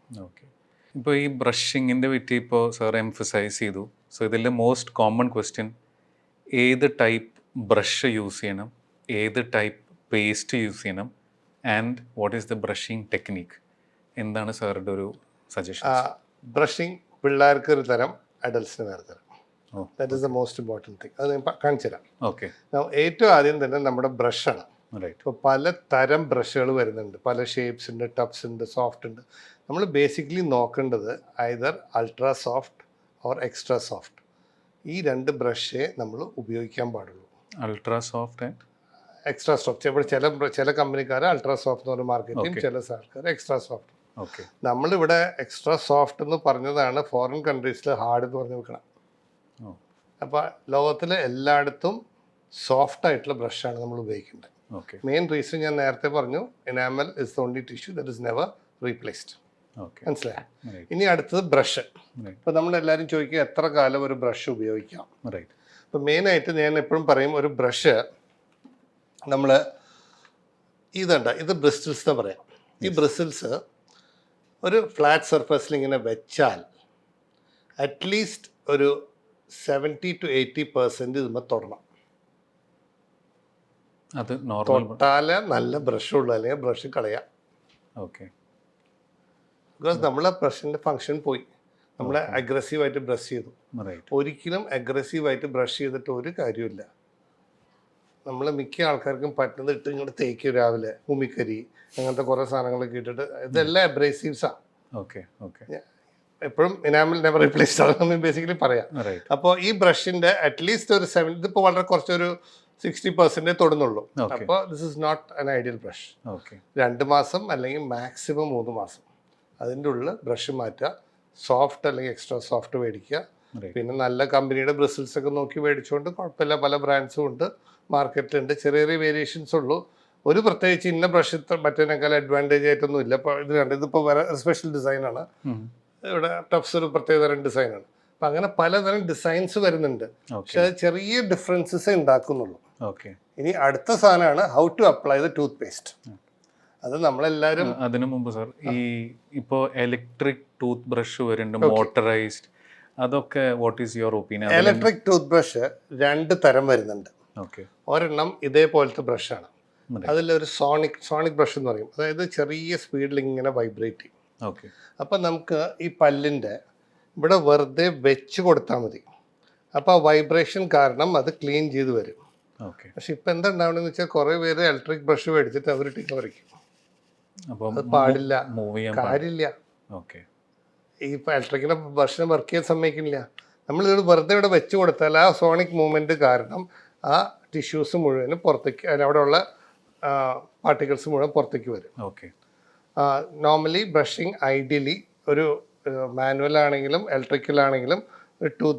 ഇപ്പോൾ ഈ ബ്രഷിങ്ങിൻ്റെ പറ്റി ഇപ്പോൾ സാർ എംഫസൈസ് ചെയ്തു. സോ ഇതിൽ മോസ്റ്റ് കോമൺ ക്വസ്റ്റ്യൻ, ഏത് ടൈപ്പ് ബ്രഷ് യൂസ് ചെയ്യണം, ഏത് ടൈപ്പ് പേസ്റ്റ് യൂസ് ചെയ്യണം, and what is the brushing technique? എന്താണ് സാറിൻ്റെ ഒരു സജഷൻ? ബ്രഷിംഗ് പിള്ളേർക്ക് ഒരു തരം, അഡൽട്സിന് വേറെ തരം. That is the most important thing. അത് ഞാൻ കാണിച്ചു തരാം. ഏറ്റവും ആദ്യം തന്നെ നമ്മുടെ ബ്രഷാണ്. ഇപ്പോൾ പല തരം ബ്രഷുകൾ വരുന്നുണ്ട്, പല ഷേപ്സ് ഉണ്ട്, ടബ്സ് ഉണ്ട്, സോഫ്റ്റ് ഉണ്ട്. നമ്മൾ ബേസിക്കലി നോക്കേണ്ടത് either ultra soft or extra soft. ഈ 2 ബ്രഷേ നമ്മൾ ഉപയോഗിക്കാൻ പാടുള്ളൂ. Ultra soft and extra soft. ഇവിടെ ചില കമ്പനിക്കാർ അൾട്രാ സോഫ്റ്റ് എന്ന് പറഞ്ഞ മാർക്കറ്റിംഗ്, ചില ആൾക്കാർ എക്സ്ട്രാ സോഫ്റ്റ്. നമ്മളിവിടെ എക്സ്ട്രാ സോഫ്റ്റ് എന്ന് പറഞ്ഞതാണ് ഫോറിൻ കൺട്രീസിൽ ഹാർഡ് എന്ന് പറഞ്ഞ് വെക്കണം. അപ്പോൾ ലോകത്തിലെ എല്ലായിടത്തും സോഫ്റ്റ് ആയിട്ടുള്ള ബ്രഷാണ് നമ്മൾ ഉപയോഗിക്കേണ്ടത്. മെയിൻ റീസൺ ഞാൻ നേരത്തെ പറഞ്ഞു, enamel is the only tissue that is never replaced. മനസ്സിലായി? ഇനി അടുത്തത് ബ്രഷ്. ഇപ്പോൾ നമ്മളെല്ലാവരും ചോദിക്കുക എത്ര കാലം ഒരു ബ്രഷ് ഉപയോഗിക്കാം. ഇപ്പോൾ മെയിനായിട്ട് ഞാൻ എപ്പോഴും പറയും, ഒരു ബ്രഷ് നമ്മൾ ഇത് ബ്രിസിൽസ് എന്ന് പറയാം. ഈ ബ്രിസിൽസ് ഒരു ഫ്ലാറ്റ് സർഫസിൽ ഇങ്ങനെ വെച്ചാൽ അറ്റ്ലീസ്റ്റ് ഒരു 70 to 80% ഇതുമ്പോൾ തൊടണം. അത് തൊട്ടാലേ നല്ല ബ്രഷുള്ളൂ, അല്ലെങ്കിൽ ബ്രഷ് കളയാം. ബിക്കോസ് നമ്മളെ ബ്രഷിൻ്റെ ഫങ്ഷൻ പോയി. നമ്മൾ അഗ്രസീവായിട്ട് ബ്രഷ് ചെയ്തു. ഒരിക്കലും അഗ്രസീവായിട്ട് ബ്രഷ് ചെയ്തിട്ട് ഒരു കാര്യമില്ല. നമ്മൾ മിക്ക ആൾക്കാർക്കും പറ്റുന്നത് ഇട്ട് ഇങ്ങോട്ട് തേക്കും രാവിലെ, ഉമിക്കരി അങ്ങനത്തെ കുറേ സാധനങ്ങളൊക്കെ ഇട്ടിട്ട്. ഇതെല്ലാം അബ്രേസീവ്സാണ്. എപ്പോഴും എനാമൽ നെവർ റീപ്ലേസ്ഡ് ആണ് നമ്മൾ ബേസിക്കലി പറയാം. അപ്പോൾ ഈ ബ്രഷിൻ്റെ അറ്റ്ലീസ്റ്റ് ഒരു 70, ഇതിപ്പോൾ വളരെ കുറച്ചൊരു 60% തൊടുന്നുള്ളൂ. Okay. അപ്പോൾ this is not an ideal brush. Okay 2 മാസം അല്ലെങ്കിൽ മാക്സിമം 3 മാസം അതിൻ്റെ ഉള്ളിൽ ബ്രഷ് മാറ്റുക. സോഫ്റ്റ് അല്ലെങ്കിൽ എക്സ്ട്രാ സോഫ്റ്റ് മേടിക്കുക. Right. പിന്നെ നല്ല കമ്പനിയുടെ ബ്രിസിൽസ് ഒക്കെ നോക്കി മേടിച്ചുകൊണ്ട് കുഴപ്പമില്ല, പല ബ്രാൻഡ്സും ഉണ്ട് മാർക്കറ്റിലുണ്ട്. ചെറിയ ചെറിയ വേരിയേഷൻസ് ഉള്ളൂ. ഒരു പ്രത്യേകിച്ച് ഇന്ന ബ്രഷ് മറ്റേനേക്കാൾ അഡ്വാൻറ്റേജ് ആയിട്ടൊന്നും ഇല്ല. ഇപ്പോൾ ഇത് കണ്ട് ഇതിപ്പോൾ വേറെ സ്പെഷ്യൽ ഡിസൈനാണ്. ഇവിടെ ടഫ്സ് ഒരു പ്രത്യേകതരം ഡിസൈനാണ്. അപ്പം അങ്ങനെ പലതരം ഡിസൈൻസ് വരുന്നുണ്ട്. പക്ഷെ അത് ചെറിയ ഡിഫറൻസസ് ഉണ്ടാക്കുന്നുള്ളൂ. ഓക്കെ ഇനി അടുത്ത സാധനമാണ് how to apply the toothpaste. അത് നമ്മളെല്ലാവരും അതിനു മുമ്പ് സാർ ഇപ്പോൾ ഇലക്ട്രിക് ടൂത്ത് ബ്രഷ് വരുന്നുണ്ട്, മോട്ടറൈസ്ഡ്, അതൊക്കെ what is your opinion? Electric toothbrush 2 തരം വരുന്നുണ്ട്. ഓക്കെ ഒരെണ്ണം ഇതേപോലത്തെ ബ്രഷാണ്. അതിലൊരു സോണിക് ബ്രഷ് എന്ന് പറയും. അതായത് ചെറിയ സ്പീഡിൽ ഇങ്ങനെ വൈബ്രേറ്റ് ചെയ്യും. ഓക്കെ അപ്പം നമുക്ക് ഈ പല്ലിൻ്റെ ഇവിടെ വെറുതെ വെച്ച് കൊടുത്താൽ മതി. അപ്പോൾ ആ വൈബ്രേഷൻ കാരണം അത് ക്ലീൻ ചെയ്ത് വരും. ഓക്കെ പക്ഷെ ഇപ്പം എന്താ ഉണ്ടാവണമെന്ന് വെച്ചാൽ കുറേ പേര് ഇലക്ട്രിക് ബ്രഷ് മേടിച്ചിട്ട് അവർ ടീക്ക വരയ്ക്കും. അപ്പോൾ അത് പാടില്ല, മൂവ് ചെയ്യാൻ കാര്യമില്ല. ഓക്കെ ഈ ഇലക്ട്രിക്കിൻ്റെ ബ്രഷിനെ വർക്ക് ചെയ്യാൻ സമ്മതിക്കുന്നില്ല. നമ്മളിത് വെറുതെ ഇവിടെ വെച്ച് കൊടുത്താൽ ആ സോണിക് മൂവ്മെൻറ്റ് കാരണം ആ ടിഷ്യൂസ് മുഴുവനും പുറത്തേക്ക്, അവിടെയുള്ള പാർട്ടിക്കിൾസ് മുഴുവൻ പുറത്തേക്ക് വരും. ഓക്കെ നോർമലി ബ്രഷിങ് ഐഡിയലി ഒരു മാനുവൽ ആണെങ്കിലും ഇലക്ട്രിക്കലാണെങ്കിലും ഒരു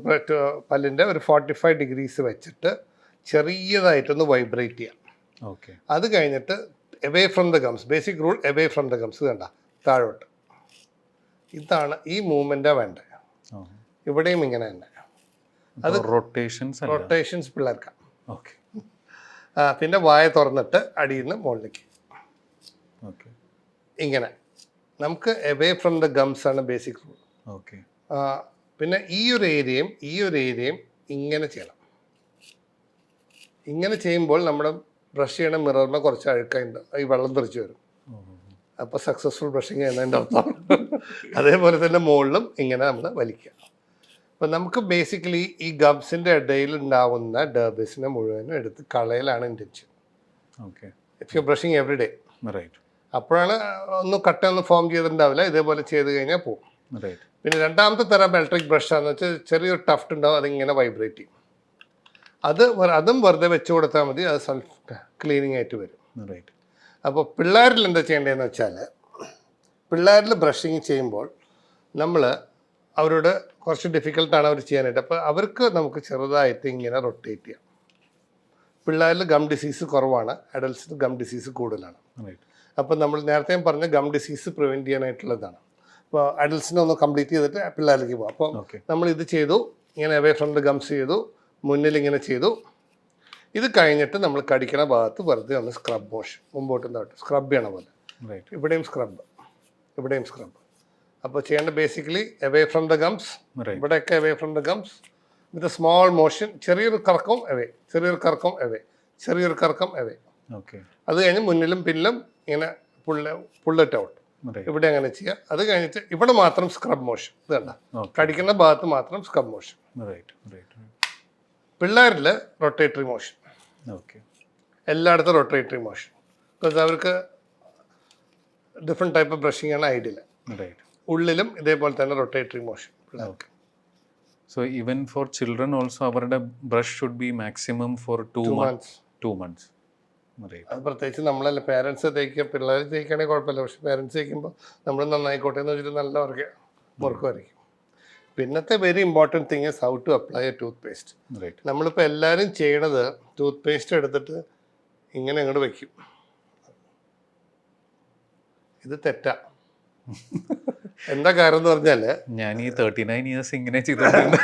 പല്ലിൻ്റെ ഒരു 45 ഡിഗ്രീസ് വെച്ചിട്ട് ചെറിയതായിട്ടൊന്ന് വൈബ്രേറ്റ് ചെയ്യാം. ഓക്കെ അത് കഴിഞ്ഞിട്ട് away from the gums, basic rule away from the gums. കണ്ട താഴോട്ട്, ഇതാണ് ഈ മൂവ്മെൻറ്റാണ് വേണ്ടത്. ഇവിടെയും ഇങ്ങനെ തന്നെ. അത് റൊട്ടേഷൻസ് പിള്ളേർക്കാം. ഓക്കെ പിന്നെ വായ തുറന്നിട്ട് അടിയിൽ നിന്ന് മുകളിലേക്ക് ഓക്കെ ഇങ്ങനെ. നമുക്ക് എവേ ഫ്രം ദ ഗംസ് ആണ് ബേസിക് റൂൾ. ഓക്കെ പിന്നെ ഈ ഒരു ഏരിയയും ഇങ്ങനെ ചെയ്യണം. ഇങ്ങനെ ചെയ്യുമ്പോൾ നമ്മുടെ ബ്രഷ് ചെയ്യണ മിററിന് കുറച്ച് അഴുക്കുണ്ട്, ഈ വെള്ളം തെറിച്ച് വരും. അപ്പോൾ സക്സസ്ഫുൾ ബ്രഷിങ് ചെയ്യുന്നതിൻ്റെ അർത്ഥം. അതേപോലെ തന്നെ മുകളിലും ഇങ്ങനെ നമ്മൾ വലിക്കുക. അപ്പം നമുക്ക് ബേസിക്കലി ഈ ഗംസിൻ്റെ ഇടയിൽ ഉണ്ടാവുന്ന ഡർബിസിനെ മുഴുവനും എടുത്ത് കളയലാണ് intention. Okay if you brushing every day. Right. അപ്പോഴാണ് കട്ടൊന്നും ഫോം ചെയ്തിട്ടുണ്ടാവില്ല. ഇതേപോലെ ചെയ്ത് കഴിഞ്ഞാൽ പോകും. റൈറ്റ്. പിന്നെ രണ്ടാമത്തെ തരം ഇലക്ട്രിക് ബ്രഷാന്ന് വെച്ചാൽ ചെറിയൊരു ടഫ്റ്റ് ഉണ്ടാവും, അതിങ്ങനെ വൈബ്രേറ്റ് ചെയ്യും. അതും വെറുതെ വെച്ച് കൊടുത്താൽ മതി, അത് സെൽഫ് ക്ലീനിങ് ആയിട്ട് വരും. റൈറ്റ്. അപ്പോൾ പിള്ളേരിൽ എന്താ ചെയ്യേണ്ടതെന്ന് വെച്ചാൽ, പിള്ളേരിൽ ബ്രഷിങ് ചെയ്യുമ്പോൾ നമ്മൾ അവരോട് കുറച്ച് ഡിഫിക്കൽട്ടാണ് അവർ ചെയ്യാനായിട്ട്. അപ്പോൾ അവർക്ക് നമുക്ക് ചെറുതായിട്ട് ഇങ്ങനെ റൊട്ടേറ്റ് ചെയ്യാം. പിള്ളേരിൽ ഗം ഡിസീസ് കുറവാണ്, അഡൽട്സിന് ഗം ഡിസീസ് കൂടുതലാണ്. അപ്പോൾ നമ്മൾ നേരത്തെ പറഞ്ഞ ഗം ഡിസീസ് പ്രിവെൻറ്റ് ചെയ്യാനായിട്ടുള്ളതാണ്. അപ്പോൾ അഡൽട്സിനെ ഒന്ന് കംപ്ലീറ്റ് ചെയ്തിട്ട് പിള്ളേരിലേക്ക് പോകാം. അപ്പോൾ നമ്മൾ ഇത് ചെയ്തു, ഇങ്ങനെ അവേ ഫ്രം ദ ഗംസ് ചെയ്തു, മുന്നിൽ ഇങ്ങനെ ചെയ്തു. ഇത് കഴിഞ്ഞിട്ട് നമ്മൾ കടിക്കണ ഭാഗത്ത് വെറുതെ ഒന്ന് സ്ക്രബ് മോഷൻ മുമ്പോട്ടും താട്ടും സ്ക്രബ് ചെയ്യണ പോലെ. ഇവിടെയും സ്ക്രബ്, ഇവിടെയും സ്ക്രബ്. അപ്പോൾ ചെയ്യേണ്ട basically away from the gums, ഇവിടെയൊക്കെ away from the gums with a small motion. ചെറിയൊരു കറക്കം അവേ, ചെറിയൊരു കറക്കം അവേ, ചെറിയൊരു കറക്കം അവേ. അത് കഴിഞ്ഞ് മുന്നിലും പിന്നിലും ഇങ്ങനെ പുള്ളിട്ട് ഔട്ട്. ഇവിടെ അങ്ങനെ ചെയ്യുക. അത് കഴിഞ്ഞിട്ട് ഇവിടെ മാത്രം സ്ക്രബ് മോഷൻ. ഇത് കണ്ട കടിക്കുന്ന ഭാഗത്ത് മാത്രം സ്ക്രബ് മോഷൻ. പിള്ളേരിൽ റൊട്ടേറ്ററി മോഷൻ, എല്ലായിടത്തും റൊട്ടേറ്ററി മോഷൻ. ബിക്കോസ് അവർക്ക് ഡിഫറെൻറ്റ് ടൈപ്പ് ഓഫ് ബ്രഷിംഗ് ആണ് ഐഡിയൽ. ഉള്ളിലും ഇതേപോലെ തന്നെ റൊട്ടേറ്ററി മോഷൻ പിള്ളേർക്ക്. So even for children also അവരുടെ brush should be maximum for 2 months. അത് പ്രത്യേകിച്ച് നമ്മളല്ല പേരൻസ് തേക്കുക. പിള്ളേർ തേക്കുകയാണെങ്കിൽ കുഴപ്പമില്ല, പക്ഷെ പേരൻസ് തേക്കുമ്പോൾ നമ്മൾ നന്നായിക്കോട്ടെ എന്ന് വെച്ചിട്ട് നല്ല വർക്ക് വരയ്ക്കും. പിന്നത്തെ very important thing is how to apply a toothpaste. നമ്മളിപ്പോൾ എല്ലാവരും ചെയ്യണത് ടൂത്ത് പേസ്റ്റ് എടുത്തിട്ട് ഇങ്ങനെ അങ്ങോട്ട് വയ്ക്കും. ഇത് തെറ്റാ. എന്താ കാരണം എന്ന് പറഞ്ഞാൽ, ഞാൻ ഈ 39 years ഇങ്ങനെ ചെയ്തിട്ടുണ്ട്.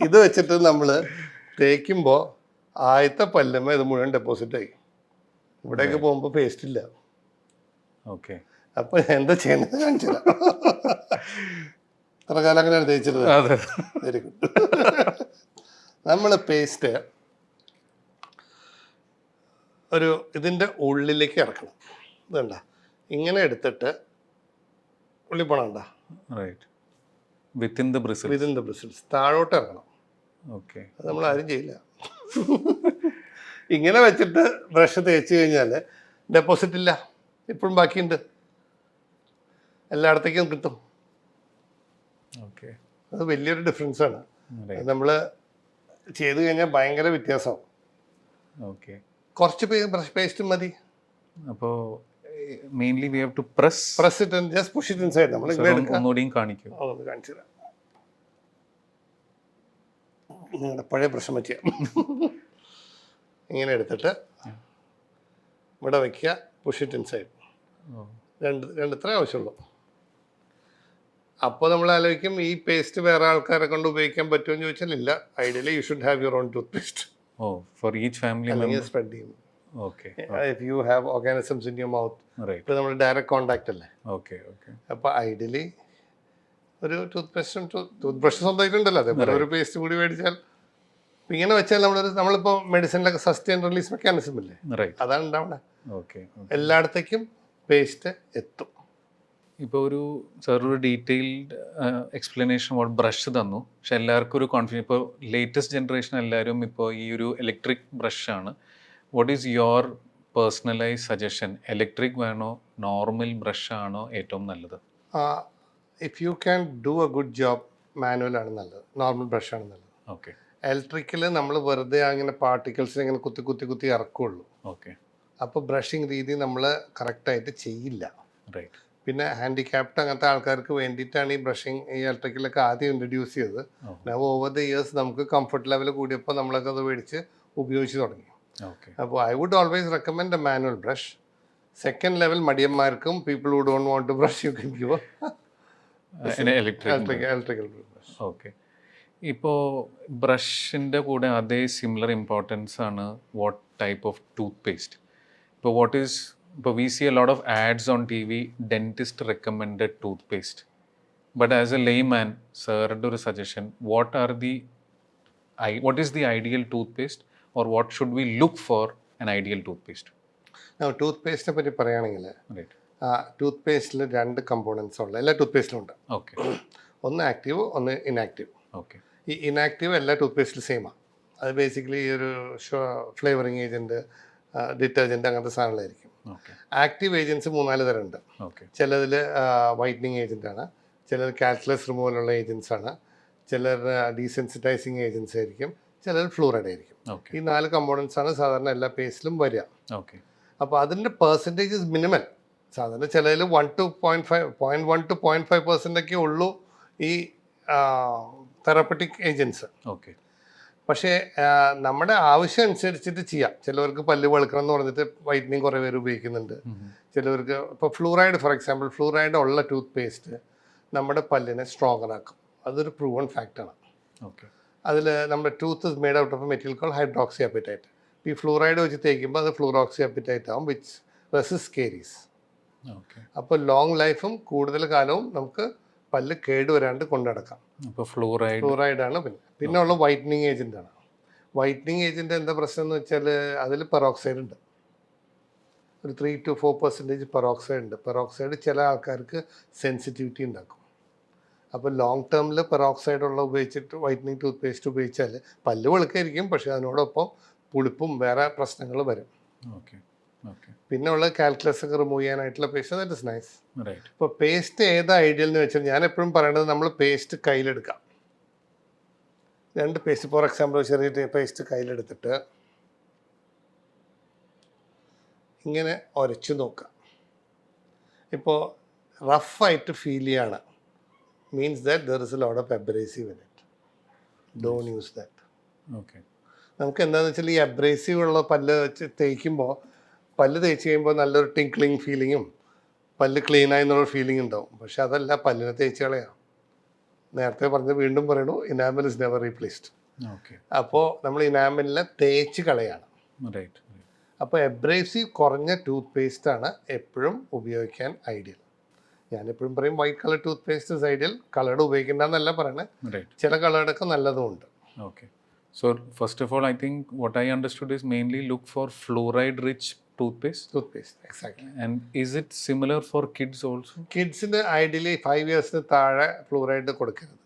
ഇത് വെച്ചിട്ട് നമ്മൾ തേക്കുമ്പോൾ ആദ്യത്തെ പല്ലുമ്പോൾ ഇത് മുഴുവൻ ഡെപ്പോസിറ്റ് ആയി. ഇവിടേക്ക് പോകുമ്പോൾ പേസ്റ്റ് ഇല്ല. ഓക്കെ. അപ്പോൾ എന്താ ചെയ്യണത് കാണിച്ചില്ല. എത്ര കാലം അങ്ങനെയാണ് തേച്ചിരുന്നത്. Very good. നമ്മൾ പേസ്റ്റ് ഒരു ഇതിൻ്റെ ഉള്ളിലേക്ക് ഇറക്കണം. ഇതുണ്ട ഇങ്ങനെ എടുത്തിട്ട് ഉള്ളി പോണണ്ട, വിത്തിൻ ദ ബ്രിസിൽസ് താഴോട്ട് ഇറക്കണം. ഓക്കെ. അത് നമ്മൾ ആരും ചെയ്യില്ല. ഇങ്ങനെ വെച്ചിട്ട് ബ്രഷ് തേച്ച് കഴിഞ്ഞാൽ ഡെപ്പോസിറ്റ് ഇല്ല, ഇപ്പോഴും ബാക്കിയുണ്ട്, എല്ലായിടത്തേക്കും കിട്ടും. ഓക്കെ. അത് വലിയൊരു ഡിഫറൻസാണ്. നമ്മൾ ചെയ്ത് കഴിഞ്ഞാൽ ഭയങ്കര വ്യത്യാസമാവും. ഓക്കെ. കുറച്ച് ബ്രഷ് പേസ്റ്റ് മതി. അപ്പോൾ mainly we have to press it and just push it inside. നമ്മൾ ഒന്നുകൂടിയും കാണിക്കും. ഒന്ന് കാണിച്ചു തരാം. നിങ്ങളുടെ പഴയ പ്രശ്നം പറ്റിയ ഇങ്ങനെ എടുത്തിട്ട് ഇവിടെ വയ്ക്കുക, പുഷ് ഇറ്റ് ഇൻസൈഡ്. രണ്ട് ഇത്രേ ആവശ്യമുള്ളൂ. അപ്പോൾ നമ്മൾ ആലോചിക്കും ഈ പേസ്റ്റ് വേറെ ആൾക്കാരെ കൊണ്ട് ഉപയോഗിക്കാൻ പറ്റുമെന്ന് ചോദിച്ചാൽ ഇല്ല. Ideally you should have your own tooth paste. For each family അല്ലെങ്കിൽ സ്പ്രെഡ് ചെയ്യും. Okay. If you have organisms in your mouth, ഇപ്പോൾ നമ്മൾ ഡയറക്റ്റ് കോണ്ടാക്ട് അല്ലേ. Okay okay. അപ്പോൾ ഐഡിയലി ഒരു ടൂത്ത് ബ്രഷ് സ്വന്തമായിട്ടുണ്ടല്ലോ, അതേപോലെ ഒരു പേസ്റ്റ് കൂടി മേടിച്ചാൽ ഇങ്ങനെ വെച്ചാൽ നമ്മളിപ്പോൾ മെഡിസിനിലൊക്കെ സസ്റ്റൈൻ റിലീസ് മെക്കാനിസം ഇല്ലേ, അതാണ് ഉണ്ടാവണേ. ഓക്കെ. എല്ലായിടത്തേക്കും പേസ്റ്റ് എത്തും. ഇപ്പോൾ ഒരു ഡീറ്റെയിൽഡ് എക്സ്പ്ലനേഷൻ അബൌട്ട് ബ്രഷ് തന്നു. പക്ഷെ എല്ലാവർക്കും ഒരു കോൺഫ്യൂഷൻ. ഇപ്പോൾ ലേറ്റസ്റ്റ് ജനറേഷൻ എല്ലാവരും ഇപ്പോൾ ഈ ഒരു ഇലക്ട്രിക് ബ്രഷാണ്. What is your personalise suggestion? Electric വേണോ നോർമൽ ബ്രഷാണോ ഏറ്റവും നല്ലത്? If you can do a good job, മാനുവലാണ് നല്ലത്, നോർമൽ ബ്രഷാണ് നല്ലത്. ഓക്കെ. ഇലക്ട്രിക്കിൽ നമ്മൾ വെറുതെ അങ്ങനെ പാർട്ടിക്കിൾസിനെ ഇങ്ങനെ കുത്തി ഇറക്കുള്ളൂ. ഓക്കെ. അപ്പോൾ ബ്രഷിങ് രീതി നമ്മൾ കറക്റ്റായിട്ട് ചെയ്യില്ല. റൈറ്റ്. പിന്നെ ഹാൻഡിക്യാപ്ഡ് അങ്ങനത്തെ ആൾക്കാർക്ക് വേണ്ടിയിട്ടാണ് ഈ ബ്രഷിങ് ഈ ഇലക്ട്രിക്കലൊക്കെ ആദ്യം ഇൻട്രൊഡ്യൂസ് ചെയ്തത്. ഓവർ ദ ഇയേഴ്സ് നമുക്ക് കംഫർട്ട് ലെവൽ കൂടിയപ്പോൾ നമ്മളൊക്കെ അത് മേടിച്ച് ഉപയോഗിച്ച് തുടങ്ങി. അപ്പോൾ I would always recommend a manual brush. Second level മടിയന്മാർക്കും people who don't want to brush you can give electrical brush. Okay. ഇപ്പോൾ ബ്രഷിൻ്റെ കൂടെ അതേ സിമിലർ ഇമ്പോർട്ടൻസ് ആണ് what type of toothpaste. ഇപ്പോൾ we see a lot of ads on TV, dentist recommended toothpaste. But as a layman, sir, ഒരു suggestion, what is the ideal toothpaste, or what should we look for an ideal toothpaste? ടൂത്ത് പേസ്റ്റിനെ പറ്റി പറയുകയാണെങ്കിൽ tooth പേസ്റ്റിൽ 2 components ഉള്ള എല്ലാ tooth പേസ്റ്റിലും ഉണ്ട്. Okay. ഒന്ന് active, ഒന്ന് ഇനാക്റ്റീവ്. ഓക്കെ. ഈ ഇനാക്റ്റീവ് എല്ലാ ടൂത്ത് പേസ്റ്റിലും സെയിമാണ്. അത് ബേസിക്കലി ഒരു ഫ്ലേവറിങ് ഏജൻറ്റ്, ഡിറ്റർജൻറ്റ് അങ്ങനത്തെ സാധനങ്ങളായിരിക്കും. ആക്റ്റീവ് ഏജൻറ്റ്സ് 3-4 തരം ഉണ്ട്. ചിലതിൽ വൈറ്റനിങ് ഏജൻ്റ് ആണ്, ചിലർ കാൽക്കുലസ് റിമൂവലുള്ള ഏജൻറ്റ്സ് ആണ്, ചിലർ ഡീസെൻസിറ്റൈസിങ് ഏജൻറ്റ്സ് ആയിരിക്കും, ചിലർ ഫ്ലൂറൈഡ് ആയിരിക്കും. ഈ 4 കമ്പോണൻസ് ആണ് സാധാരണ എല്ലാ പേസ്റ്റിലും വരിക. അപ്പോൾ അതിൻ്റെ പെർസെൻറ്റേജസ് മിനിമൽ. സാധാരണ ചിലതിൽ 1 to 0.5% ഒക്കെ ഉള്ളൂ ഈ തെറാപ്പറ്റിക് ഏജൻറ്റ്സ്. പക്ഷേ നമ്മുടെ ആവശ്യം അനുസരിച്ചിട്ട് ചെയ്യാം. ചിലവർക്ക് പല്ല് വെളുക്കണം എന്ന് പറഞ്ഞിട്ട് വൈറ്റനിങ് കുറേ പേര് ഉപയോഗിക്കുന്നുണ്ട്. ചിലവർക്ക് ഇപ്പോൾ ഫ്ലൂറൈഡ്, ഫോർ എക്സാമ്പിൾ, ഫ്ലൂറൈഡ് ഉള്ള ടൂത്ത് പേസ്റ്റ് നമ്മുടെ പല്ലിനെ സ്ട്രോങ്ങർ ആക്കും. അതൊരു പ്രൂവൺ ഫാക്റ്റാണ്. അതിൽ നമ്മുടെ tooth is made out of A material call hydroxy appetite. ഈ ഫ്ലൂറൈഡ് വെച്ച് തേക്കുമ്പോൾ അത് ഫ്ലൂറോക്സി അപ്പിറ്റൈറ്റ് ആവും, വിച്ച് റെസിസ്റ്റ് കേരീസ്. അപ്പോൾ ലോങ് ലൈഫും കൂടുതൽ കാലവും നമുക്ക് പല്ല് കേടുവരാണ്ട് കൊണ്ടുനടക്കാം. ഫ്ലൂറൈഡാണ്. പിന്നെ ഉള്ള വൈറ്റനിങ് ഏജൻ്റ് ആണ്. വൈറ്റനിങ് ഏജൻ്റ് എന്താ പ്രശ്നം എന്ന് വെച്ചാൽ അതിൽ പെറോക്സൈഡ് ഉണ്ട്. ഒരു 3 to 4% പെറോക്സൈഡ് ഉണ്ട്. പെറോക്സൈഡ് ചില ആൾക്കാർക്ക് സെൻസിറ്റിവിറ്റി ഉണ്ടാക്കും. അപ്പോൾ ലോങ് ടേമിൽ പെറോക്സൈഡ് ഉള്ള ഉപയോഗിച്ചിട്ട് വൈറ്റനിങ് ടൂത്ത് പേസ്റ്റ് ഉപയോഗിച്ചാൽ പല്ല് വെളുക്കായിരിക്കും, പക്ഷേ അതിനോടൊപ്പം പുളിപ്പും വേറെ പ്രശ്നങ്ങൾ വരും. പിന്നെ ഉള്ള കാൽക്കുലസ് ഒക്കെ റിമൂവ് ചെയ്യാനായിട്ടുള്ള പേസ്റ്റ്, ദാറ്റ് ഇസ് നൈസ്. ഇപ്പോൾ പേസ്റ്റ് ഏതാ ഐഡിയൽ എന്ന് വെച്ചാൽ ഞാൻ എപ്പോഴും പറയേണ്ടത് നമ്മൾ പേസ്റ്റ് കയ്യിലെടുക്കാം. 2 പേസ്റ്റ്, ഫോർ എക്സാമ്പിൾ ചെറിയ പേസ്റ്റ് കയ്യിലെടുത്തിട്ട് ഇങ്ങനെ ഉരച്ചു നോക്കുക. ഇപ്പോൾ റഫായിട്ട് ഫീൽ ചെയ്യാണ്, means that there is a lot of abrasive in it. Don't use that. നമുക്ക് എന്താണെന്ന് വെച്ചാൽ ഈ അബ്രേസീവ് ഉള്ള പല്ല് വെച്ച് തേക്കുമ്പോൾ പല്ല് തേച്ച് കഴിയുമ്പോൾ നല്ലൊരു ടിങ്ക്ലിങ് ഫീലിങ്ങും പല്ല് ക്ലീനായി എന്നുള്ളൊരു ഫീലിംഗ് ഉണ്ടാവും. പക്ഷെ അതല്ല, പല്ലിനെ തേച്ച് കളയാം. നേരത്തെ പറഞ്ഞത് വീണ്ടും പറയണു, ഇനാമൽ ഇസ് നെവർ റീപ്ലേസ്ഡ്. അപ്പോൾ നമ്മൾ ഇനാമലിനെ തേച്ച് കളയാണ്. അപ്പോൾ എബ്രേസീവ് കുറഞ്ഞ ടൂത്ത് പേസ്റ്റാണ് എപ്പോഴും ഉപയോഗിക്കാൻ ഐഡിയൽ. ഞാനെപ്പോഴും പറയും white colour toothpaste is ideal. Coloured ഉപയോഗിക്കേണ്ടെന്നല്ല പറയണേ, ചില കളർഡൊക്കെ നല്ലതുമുണ്ട്. So first of all, I think what I understood is mainly look for fluoride-rich toothpaste. Exactly. And is it similar for kids also? കിഡ്സിന് ideally 5 yearsന് താഴെ fluoride കൊടുക്കരുത്.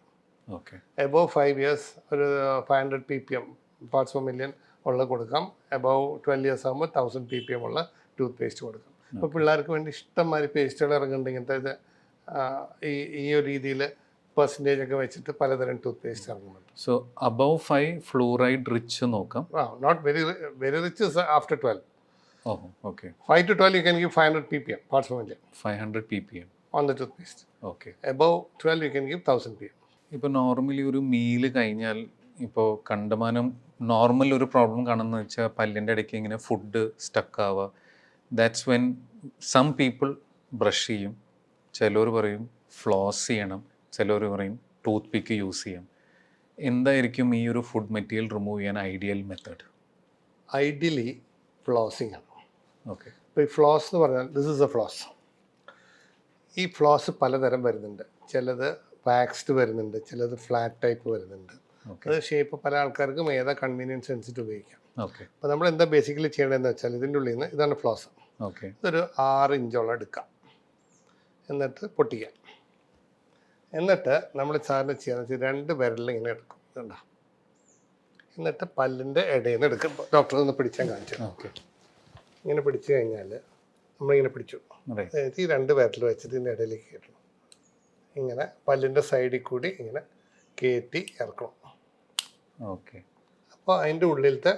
Above 5 years ഒരു 500 ppm പാർട്സ് പെർ മില്യൺ ഉള്ള കൊടുക്കാം. Above 12 years ആകുമ്പോൾ 1000 ppm ഉള്ള tooth paste കൊടുക്കാം. ഇപ്പോൾ പിള്ളേർക്ക് വേണ്ടി ഇഷ്ടംമാതിരി പേസ്റ്റുകൾ ഇറങ്ങുന്നുണ്ട് ഇങ്ങനത്തെ ഈ ഒരു രീതിയിൽ പെർസെൻറ്റേജ് ഒക്കെ വെച്ചിട്ട് പലതരം ടൂത്ത് പേസ്റ്റ് ഇറങ്ങുന്നുണ്ട്. സോ അബവ് 5 ഫ്ലൂറൈഡ് റിച്ച് നോക്കാം. Not very rich after 12. ഓഹോ, okay. 5 to 12 you can give 500 ppm parts per million 500 ppm on the toothpaste. Okay. Above 12 you can give 1000 ppm. ഇപ്പോൾ നോർമലി ഒരു meal കഴിഞ്ഞാൽ ഇപ്പോൾ കണ്ടമാനം normal ഒരു problem കാണുന്നത് വെച്ചാൽ പല്ലിൻ്റെ ഇടയ്ക്ക് ഇങ്ങനെ ഫുഡ് സ്റ്റക്ക് ആവുക. That's when some people brush ചെയ്യും, ചിലർ പറയും ഫ്ലോസ് ചെയ്യണം, ചിലർ പറയും ടൂത്ത് പിക്ക് യൂസ് ചെയ്യാം. എന്തായിരിക്കും ഈ ഒരു ഫുഡ് മെറ്റീരിയൽ റിമൂവ് ചെയ്യാൻ ഐഡിയൽ മെത്തേഡ്? ഐഡിയലി ഫ്ലോസിംഗ് ആണ്. ഓക്കെ. ഇപ്പോൾ ഈ ഫ്ലോസ് എന്ന് പറഞ്ഞാൽ ദിസ് ഇസ് എ ഫ്ലോസ്. ഈ ഫ്ലോസ് പലതരം വരുന്നുണ്ട്. ചിലത് വാക്സ്ഡ് വരുന്നുണ്ട്, ചിലത് ഫ്ലാറ്റ് ടൈപ്പ് വരുന്നുണ്ട്. അത് ഷേപ്പ് പല ആൾക്കാർക്കും ഏതാ കൺവീനിയൻസ് അനുസരിച്ച് ഉപയോഗിക്കാം. ഓക്കെ. അപ്പോൾ നമ്മൾ എന്താ ബേസിക്കലി ചെയ്യേണ്ടതെന്ന് വെച്ചാൽ ഇതിൻ്റെ ഉള്ളിൽ നിന്ന് ഇതാണ് ഫ്ലോസ്. ഓക്കെ. ഇതൊരു 6 ഇഞ്ചോളം എടുക്കാം, എന്നിട്ട് പൊട്ടിക്കാം. എന്നിട്ട് നമ്മൾ സാറിന് ചെയ്യാന്ന് വെച്ചാൽ 2 വിരലിൽ ഇങ്ങനെ എടുക്കും, കണ്ടോ? എന്നിട്ട് പല്ലിൻ്റെ ഇടയിൽ നിന്ന് എടുക്കും. ഡോക്ടർ ഒന്ന് പിടിച്ചാൽ കാണിച്ചു. ഓക്കെ. ഇങ്ങനെ പിടിച്ചു കഴിഞ്ഞാൽ നമ്മളിങ്ങനെ പിടിച്ചു, ഈ 2 വിരൽ വെച്ചിട്ട് ഇതിൻ്റെ ഇടയിലേക്ക് കയറ്റണം. ഇങ്ങനെ പല്ലിൻ്റെ സൈഡിൽ കൂടി ഇങ്ങനെ കയറ്റി ഇറക്കണം. ഓക്കെ. അപ്പോൾ അതിൻ്റെ ഉള്ളിലത്തെ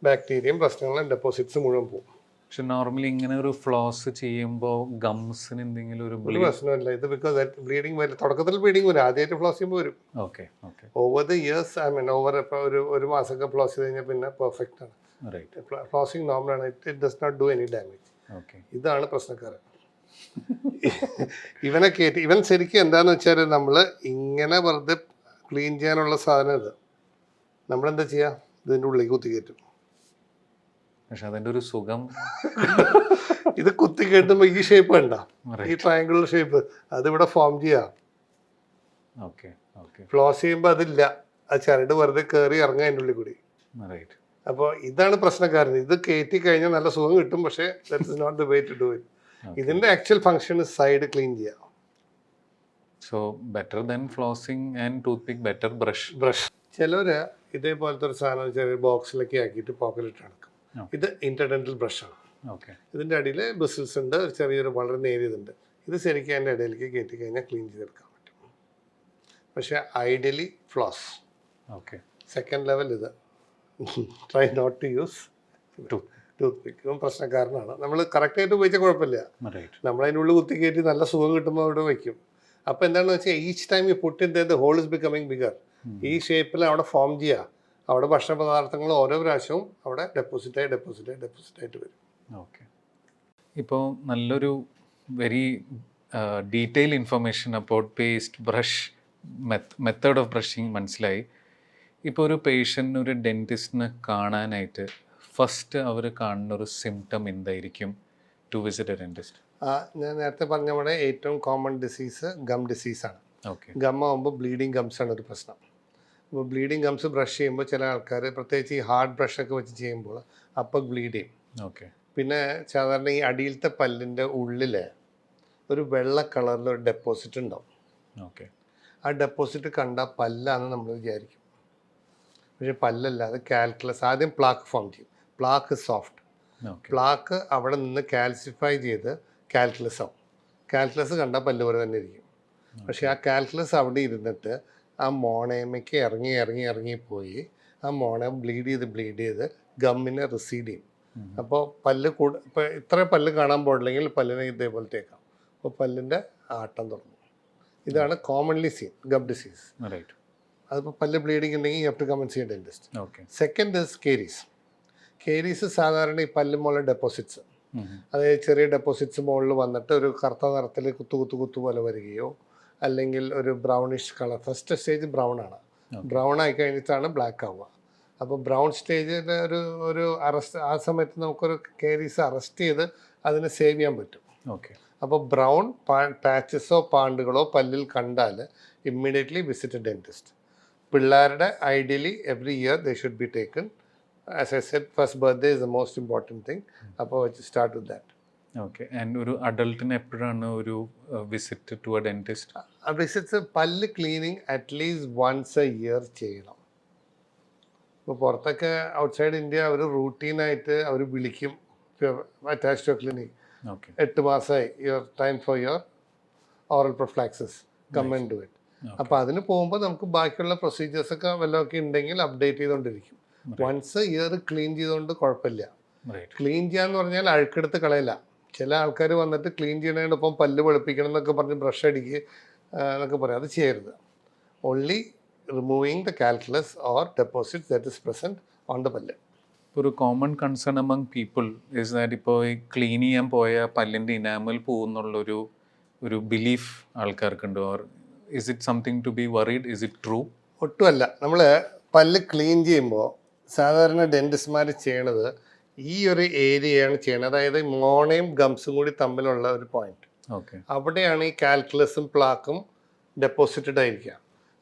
ബാക്ടീരിയയും പ്രശ്നങ്ങളും ഡെപ്പോസിറ്റ്സ് മുഴുവൻ പോകും. പക്ഷെ നോർമലി ഇങ്ങനെ ഒരു ഫ്ലോസ് ചെയ്യുമ്പോൾ ഗംസിന് എന്തെങ്കിലും ഒരു പ്രശ്നമില്ല. ഇത് ബിക്കോസ് ബ്ലീഡിങ് വരും, തുടക്കത്തിൽ ബ്ലീഡിങ് വരും, ആദ്യമായിട്ട് ഫ്ലോസ് ചെയ്യുമ്പോൾ വരും. Okay. Okay. Over the years over ഇപ്പോൾ ഒരു മാസമൊക്കെ ഫ്ലോസ് ചെയ്ത് കഴിഞ്ഞാൽ പിന്നെ പെർഫെക്റ്റ് ആണ്. ഫ്ലോസിങ് നോർമലാണ്. It does not do any damage. Okay. ഇതാണ് പ്രശ്നക്കാരൻ. ഇവനെ കയറ്റി, ഇവൻ ശരിക്കും എന്താണെന്ന് വെച്ചാൽ നമ്മൾ ഇങ്ങനെ വെറുതെ ക്ലീൻ ചെയ്യാനുള്ള സാധനം ഇത് നമ്മളെന്താ ചെയ്യുക, ഇതിൻ്റെ ഉള്ളിൽ കുത്തി കയറ്റും. പക്ഷെ അതിൻ്റെ ഒരു സുഖം ഇത് കുത്തി കയറ്റുമ്പോൾ ഈ ഷേപ്പ് വേണ്ട, ഈ ട്രയാങ്കിളുടെ ഷേപ്പ് അതിവിടെ ഫോം ചെയ്യാം. ഓക്കെ. ഓക്കെ. ഫ്ലോസ് ചെയ്യുമ്പോൾ അതില്ല, ആ ചരട് വെറുതെ കയറി ഇറങ്ങാൻ അതിൻ്റെ ഉള്ളിൽ കൂടി. റൈറ്റ്. അപ്പോൾ ഇതാണ് പ്രശ്നക്കാരൻ. ഇത് കയറ്റി കഴിഞ്ഞാൽ നല്ല സുഖം കിട്ടും, പക്ഷേ that is not the way to do it. ഇതിൻ്റെ ആക്ച്വൽ ഫംഗ്ഷൻ സൈഡ് ക്ലീൻ ചെയ്യാം. So better than flossing and toothpick, better brush. ചിലർ ഇതേപോലത്തെ ഒരു സാധനം ചെറിയ ബോക്സിലൊക്കെ ആക്കിയിട്ട് പോക്കറ്റിട്ട് നടക്കും. ഇത് ഇന്റർഡെന്റൽ ബ്രഷാണ്. ഓക്കെ. ഇതിൻ്റെ അടിയിൽ ബിസിൽസ് ഉണ്ട്, ചെറിയൊരു വളരെ നേരിയതുണ്ട്. ഇത് ശരിക്കും അതിൻ്റെ ഇടയിലേക്ക് കയറ്റി കഴിഞ്ഞാൽ ക്ലീൻ ചെയ്തെടുക്കാൻ പറ്റും. പക്ഷേ ideally floss. Okay. Second level ഇത് try not to use toothpick. പ്രശ്നക്കാരനാണ്. നമ്മൾ കറക്റ്റായിട്ട് ഉപയോഗിച്ചാൽ കുഴപ്പമില്ല. നമ്മളതിനുള്ളിൽ കുത്തി കയറ്റി നല്ല സുഖം കിട്ടുമ്പോൾ അവിടെ വയ്ക്കും. അപ്പോൾ എന്താണെന്ന് വെച്ചാൽ ഈച്ച് ടൈം ഈ പുട്ടിൻ്റെ the hole is becoming bigger. ഈ ഷേപ്പിൽ അവിടെ ഫോം ചെയ്യുക. അവിടെ ഭക്ഷണ പദാർത്ഥങ്ങൾ ഓരോ പ്രാവശ്യവും അവിടെ ഡെപ്പോസിറ്റായിട്ട് വരും. ഓക്കെ. ഇപ്പോൾ നല്ലൊരു very detail information about paste brush method of brushing മനസ്സിലായി. ഇപ്പോൾ ഒരു പേഷ്യൻറ്റിന് ഒരു ഡെൻറ്റിസ്റ്റിനെ കാണാനായിട്ട് ഫസ്റ്റ് അവർ കാണുന്ന ഒരു സിംറ്റം എന്തായിരിക്കും ടു വിസിറ്റ് എ ഡെൻറ്റിസ്റ്റ്? ഞാൻ നേരത്തെ പറഞ്ഞ പോലെ ഏറ്റവും കോമൺ ഡിസീസ് ഗം ഡിസീസാണ്. ഓക്കെ. ഗം ആകുമ്പോൾ ബ്ലീഡിങ് ഗംസാണ് ഒരു പ്രശ്നം. അപ്പോൾ ബ്ലീഡിങ് ഗംസ് ബ്രഷ് ചെയ്യുമ്പോൾ ചില ആൾക്കാർ പ്രത്യേകിച്ച് ഈ ഹാർഡ് ബ്രഷൊക്കെ വെച്ച് ചെയ്യുമ്പോൾ അപ്പോൾ ബ്ലീഡ് ചെയ്യും. ഓക്കെ. പിന്നെ സാധാരണ ഈ അടിയിലത്തെ പല്ലിൻ്റെ ഉള്ളിൽ ഒരു വെള്ള കളറിലൊരു ഡെപ്പോസിറ്റ് ഉണ്ടാവും. ഓക്കെ. ആ ഡെപ്പോസിറ്റ് കണ്ടാൽ പല്ലാന്ന് നമ്മൾ വിചാരിക്കും, പക്ഷേ പല്ലല്ല, അത് കാൽക്കുലസ്. ആദ്യം പ്ലാക്ക് ഫോം ചെയ്യും. Plaque soft. പ്ലാക്ക് അവിടെ നിന്ന് കാൽസിഫൈ ചെയ്ത് കാൽക്കുലസ് ആവും. കാൽക്കുലസ് കണ്ടാൽ പല്ല് പോലെ തന്നെ ഇരിക്കും. പക്ഷേ ആ കാൽക്കുലസ് അവിടെ ഇരുന്നിട്ട് ആ മോണയമയ്ക്ക് ഇറങ്ങിപ്പോയി ആ മോണയം ബ്ലീഡ് ചെയ്ത് ഗമ്മിനെ റിസീഡ് ചെയ്യും. അപ്പോൾ പല്ല് ഇപ്പോൾ ഇത്ര പല്ല് കാണാൻ പോയില്ലെങ്കിൽ പല്ലിനെ ഇതേപോലെ തേക്കാം. അപ്പോൾ പല്ലിൻ്റെ ആട്ടം തുടങ്ങും. ഇതാണ് കോമൺലി സീൻ ഗം ഡിസീസ്. അതിപ്പോൾ പല്ല് ബ്ലീഡിങ് ഉണ്ടെങ്കിൽ you have to come and see a dentist. Okay. Second is caries. Caries സാധാരണ ഈ പല്ല് മുകളിൽ ഡെപ്പോസിറ്റ്സ്, അതായത് ചെറിയ ഡെപ്പോസിറ്റ്സ് മുകളിൽ വന്നിട്ട് ഒരു കറുത്ത നിറത്തിൽ കുത്തു പോലെ വരികയോ അല്ലെങ്കിൽ ഒരു brownish colour. First stage brown ആണ്. ബ്രൗൺ ആയി കഴിഞ്ഞിട്ടാണ് ബ്ലാക്ക് ആവുക. അപ്പോൾ ബ്രൗൺ സ്റ്റേജിൽ ഒരു അറസ്റ്റ്, ആ സമയത്ത് നമുക്കൊരു കേരീസ് അറസ്റ്റ് ചെയ്ത് അതിനെ സേവ് ചെയ്യാൻ പറ്റും. ഓക്കെ. അപ്പോൾ ബ്രൗൺ പാച്ചസോ പാണ്ടുകളോ പല്ലിൽ കണ്ടാൽ ഇമ്മീഡിയറ്റ്ലി വിസിറ്റ് എ ഡെന്റിസ്റ്റ്. പിള്ളേരുടെ ideally every year they should be taken. As I said, first birthday is the most important thing. അപ്പോൾ start with that. Okay. And ഒരു അഡൾട്ടിന് എപ്പോഴാണ് ഒരു visit to a dentist? Visits പല്ല് cleaning at least once a year ചെയ്യണം. ഇപ്പോൾ പുറത്തൊക്കെ outside India അവർ റൂട്ടീനായിട്ട് അവർ വിളിക്കും അറ്റാച്ച് ടു ക്ലിനിക്. 8 മാസമായി your time for your oral prophylaxis, come and do it. അപ്പോൾ അതിന് പോകുമ്പോൾ നമുക്ക് ബാക്കിയുള്ള പ്രൊസീജിയേഴ്സൊക്കെ വല്ലതൊക്കെ ഉണ്ടെങ്കിൽ അപ്ഡേറ്റ് ചെയ്തുകൊണ്ടിരിക്കും. വൺസ് ഇയർ ക്ലീൻ ചെയ്തുകൊണ്ട് കുഴപ്പമില്ല. ക്ലീൻ ചെയ്യാന്ന് പറഞ്ഞാൽ അഴുക്കെടുത്ത് കളയില്ല. ചില ആൾക്കാർ വന്നിട്ട് ക്ലീൻ ചെയ്യണതിനൊപ്പം പല്ല് വെളുപ്പിക്കണം എന്നൊക്കെ പറഞ്ഞ് ബ്രഷ് അടിക്കുക എന്നൊക്കെ പറയും. അത് ചെയ്യരുത്. Only removing the calculus or deposit that is present on the പല്ല്. ഒരു common concern among people is that ഇപ്പോൾ ഈ ക്ലീൻ ചെയ്യാൻ പോയ പല്ലിൻ്റെ ഇനാമൽ പോകുന്നുള്ളൊരു ബിലീഫ് ആൾക്കാർക്കുണ്ട്. Or is it something to be worried? Is it true? ഒട്ടുമല്ല. നമ്മൾ പല്ല് ക്ലീൻ ചെയ്യുമ്പോൾ സാധാരണ ഡെൻറ്റിസ്റ്റ്മാർ ചെയ്യണത് ഈ ഒരു ഏരിയയാണ് ചെയ്യണത്. അതായത് മോണയും ഗംസും കൂടി തമ്മിലുള്ള ഒരു പോയിന്റ്. ഓക്കെ. അവിടെയാണ് ഈ കാൽക്കുലസും പ്ലാക്കും ഡെപ്പോസിറ്റഡ് ആയിരിക്കുക.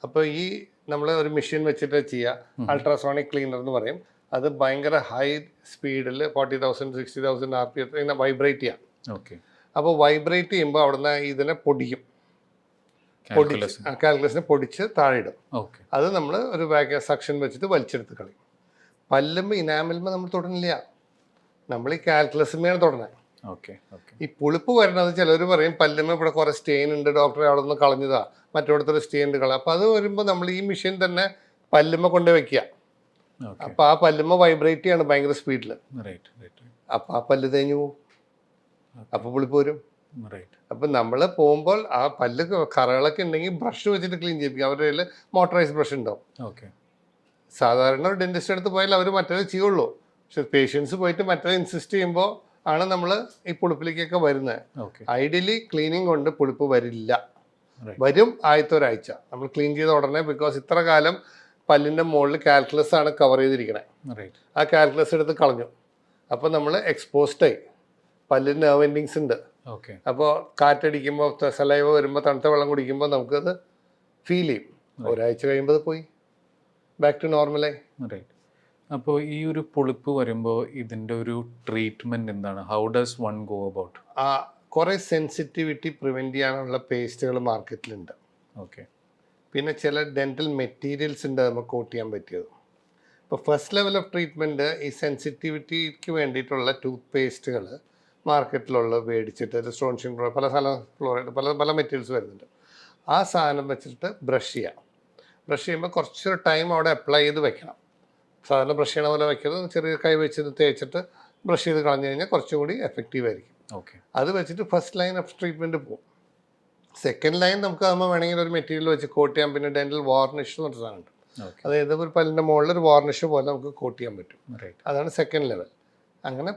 അപ്പോൾ ഈ നമ്മൾ ഒരു മെഷീൻ വെച്ചിട്ട് ചെയ്യുക, അൾട്രാസോണിക് ക്ലീനർ എന്ന് പറയും. അത് ഭയങ്കര ഹൈ സ്പീഡിൽ 40,000 60,000 RPM ഇങ്ങനെ വൈബ്രേറ്റ് ചെയ്യാം. ഓക്കെ. അപ്പോൾ വൈബ്രേറ്റ് ചെയ്യുമ്പോൾ അവിടുന്ന് ഇതിനെ പൊടിക്കും. കാൽക്കുലസിനെ പൊടിച്ച് താഴെ ഇടും. ഓക്കെ. അത് നമ്മൾ ഒരു സക്ഷൻ വെച്ചിട്ട് വലിച്ചെടുത്ത് കളയും. പല്ലുമ്പോൾ ഇനാമൽമ നമ്മൾ തൊടണില്ല, നമ്മൾ ഈ കാൽക്കുലസിന്മേയാണ് തൊടണേ. ഓക്കെ. ഓക്കെ. ഈ പുളിപ്പ് വരുന്നത് ചിലർ പറയും പല്ലുമ്മ ഇവിടെ കുറേ സ്റ്റെയിൻ ഉണ്ട്, ഡോക്ടറെ അവിടെ നിന്ന് കളഞ്ഞതാ, മറ്റോടത്തൊരു സ്റ്റെയിൻ ഉണ്ട് കളയാം. അപ്പോൾ അത് വരുമ്പോൾ നമ്മൾ ഈ മെഷീൻ തന്നെ പല്ലുമ്മ കൊണ്ട് വെക്കുക. അപ്പോൾ ആ പല്ലുമ്മ വൈബ്രേറ്റ് ചെയ്യാണ് ഭയങ്കര സ്പീഡിൽ. അപ്പോൾ ആ പല്ല് തേഞ്ഞു പോവും. അപ്പോൾ പുളിപ്പ് വരും. അപ്പം നമ്മൾ പോകുമ്പോൾ ആ പല്ല് കറകളൊക്കെ ഉണ്ടെങ്കിൽ ബ്രഷ് വെച്ചിട്ട് ക്ലീൻ ചെയ്യിപ്പിക്കും. അവരുടെ കയ്യിൽ മോട്ടറൈസ് ബ്രഷ് ഉണ്ടാവും. ഓക്കെ. സാധാരണ ഒരു ഡെന്റിസ്റ്റ് അടുത്ത് പോയാൽ അവർ മറ്റേത് ചെയ്യുള്ളൂ. പക്ഷെ പേഷ്യൻസ് പോയിട്ട് മറ്റേത് ഇൻസിസ്റ്റ് ചെയ്യുമ്പോൾ ആണ് നമ്മൾ ഈ പുളിപ്പിലേക്കൊക്കെ വരുന്നത്. ഐഡിയലി ക്ലീനിങ് കൊണ്ട് പുളിപ്പ് വരില്ല. വരും ആദ്യത്തെ ഒരാഴ്ച നമ്മൾ ക്ലീൻ ചെയ്ത ഉടനെ. ബിക്കോസ് ഇത്ര കാലം പല്ലിൻ്റെ മുകളിൽ കാൽക്കുലസ് ആണ് കവർ ചെയ്തിരിക്കണേ. ആ കാൽക്കുലസ് എടുത്ത് കളഞ്ഞു. അപ്പോൾ നമ്മൾ എക്സ്പോസ്ഡായി. പല്ലിന് നെർവ് എൻഡിങ്സ് ഉണ്ട്. അപ്പോൾ കാറ്റടിക്കുമ്പോൾ സലൈവ വരുമ്പോൾ തണുത്ത വെള്ളം കുടിക്കുമ്പോൾ നമുക്കത് ഫീൽ ചെയ്യും. ഒരാഴ്ച കഴിയുമ്പോൾ അത് പോയി ബാക്ക് ടു നോർമലായി. അപ്പോൾ ഈ ഒരു പൊളിപ്പ് വരുമ്പോൾ ഇതിൻ്റെ ഒരു ട്രീറ്റ്മെൻറ്റ് എന്താണ്? How does one go about? കുറേ സെൻസിറ്റിവിറ്റി പ്രിവെൻറ്റ് ചെയ്യാനുള്ള പേസ്റ്റുകൾ മാർക്കറ്റിലുണ്ട്. ഓക്കെ. പിന്നെ ചില ഡെൻറ്റൽ മെറ്റീരിയൽസ് ഉണ്ട് നമുക്ക് കോട്ട് ചെയ്യാൻ പറ്റിയത്. ഇപ്പോൾ ഫസ്റ്റ് ലെവൽ ഓഫ് ട്രീറ്റ്മെൻറ്റ് ഈ സെൻസിറ്റിവിറ്റിക്ക് വേണ്ടിയിട്ടുള്ള ടൂത്ത് പേസ്റ്റുകൾ മാർക്കറ്റിലുള്ള മേടിച്ചിട്ട് സ്റ്റോൺഷിൻ പല ഫ്ലോറൈഡ് പല മെറ്റീരിയൽസ് വരുന്നുണ്ട്. ആ സാധനം വെച്ചിട്ട് ബ്രഷ് ചെയ്യാം. ബ്രഷ് ചെയ്യുമ്പോൾ കുറച്ചൊരു ടൈം അവിടെ അപ്ലൈ ചെയ്ത് വെക്കണം. സാധാരണ ബ്രഷ് ചെയ്യണ പോലെ വയ്ക്കരുത്. ചെറിയ കൈ വെച്ചിട്ട് തേച്ചിട്ട് ബ്രഷ് ചെയ്ത് കളഞ്ഞു കഴിഞ്ഞാൽ കുറച്ചും കൂടി എഫക്റ്റീവ് ആയിരിക്കും. ഓക്കെ. അത് വെച്ചിട്ട് ഫസ്റ്റ് ലൈൻ ഓഫ് ട്രീറ്റ്മെൻറ്റ് പോകും. സെക്കൻഡ് ലൈൻ നമുക്ക് ആകുമ്പോൾ വേണമെങ്കിൽ ഒരു മെറ്റീരിയൽ വെച്ച് കോട്ട് ചെയ്യാം. പിന്നെ ഡെൻറ്റൽ വാർണിഷ് എന്ന് പറഞ്ഞ സാധനമുണ്ട്. അതായത് ഒരു പല്ലിൻ്റെ മുകളിൽ ഒരു വാർണിഷ് പോലെ നമുക്ക് കോട്ട് ചെയ്യാൻ പറ്റും. അതാണ് സെക്കൻഡ് ലെവൽ. അങ്ങനെ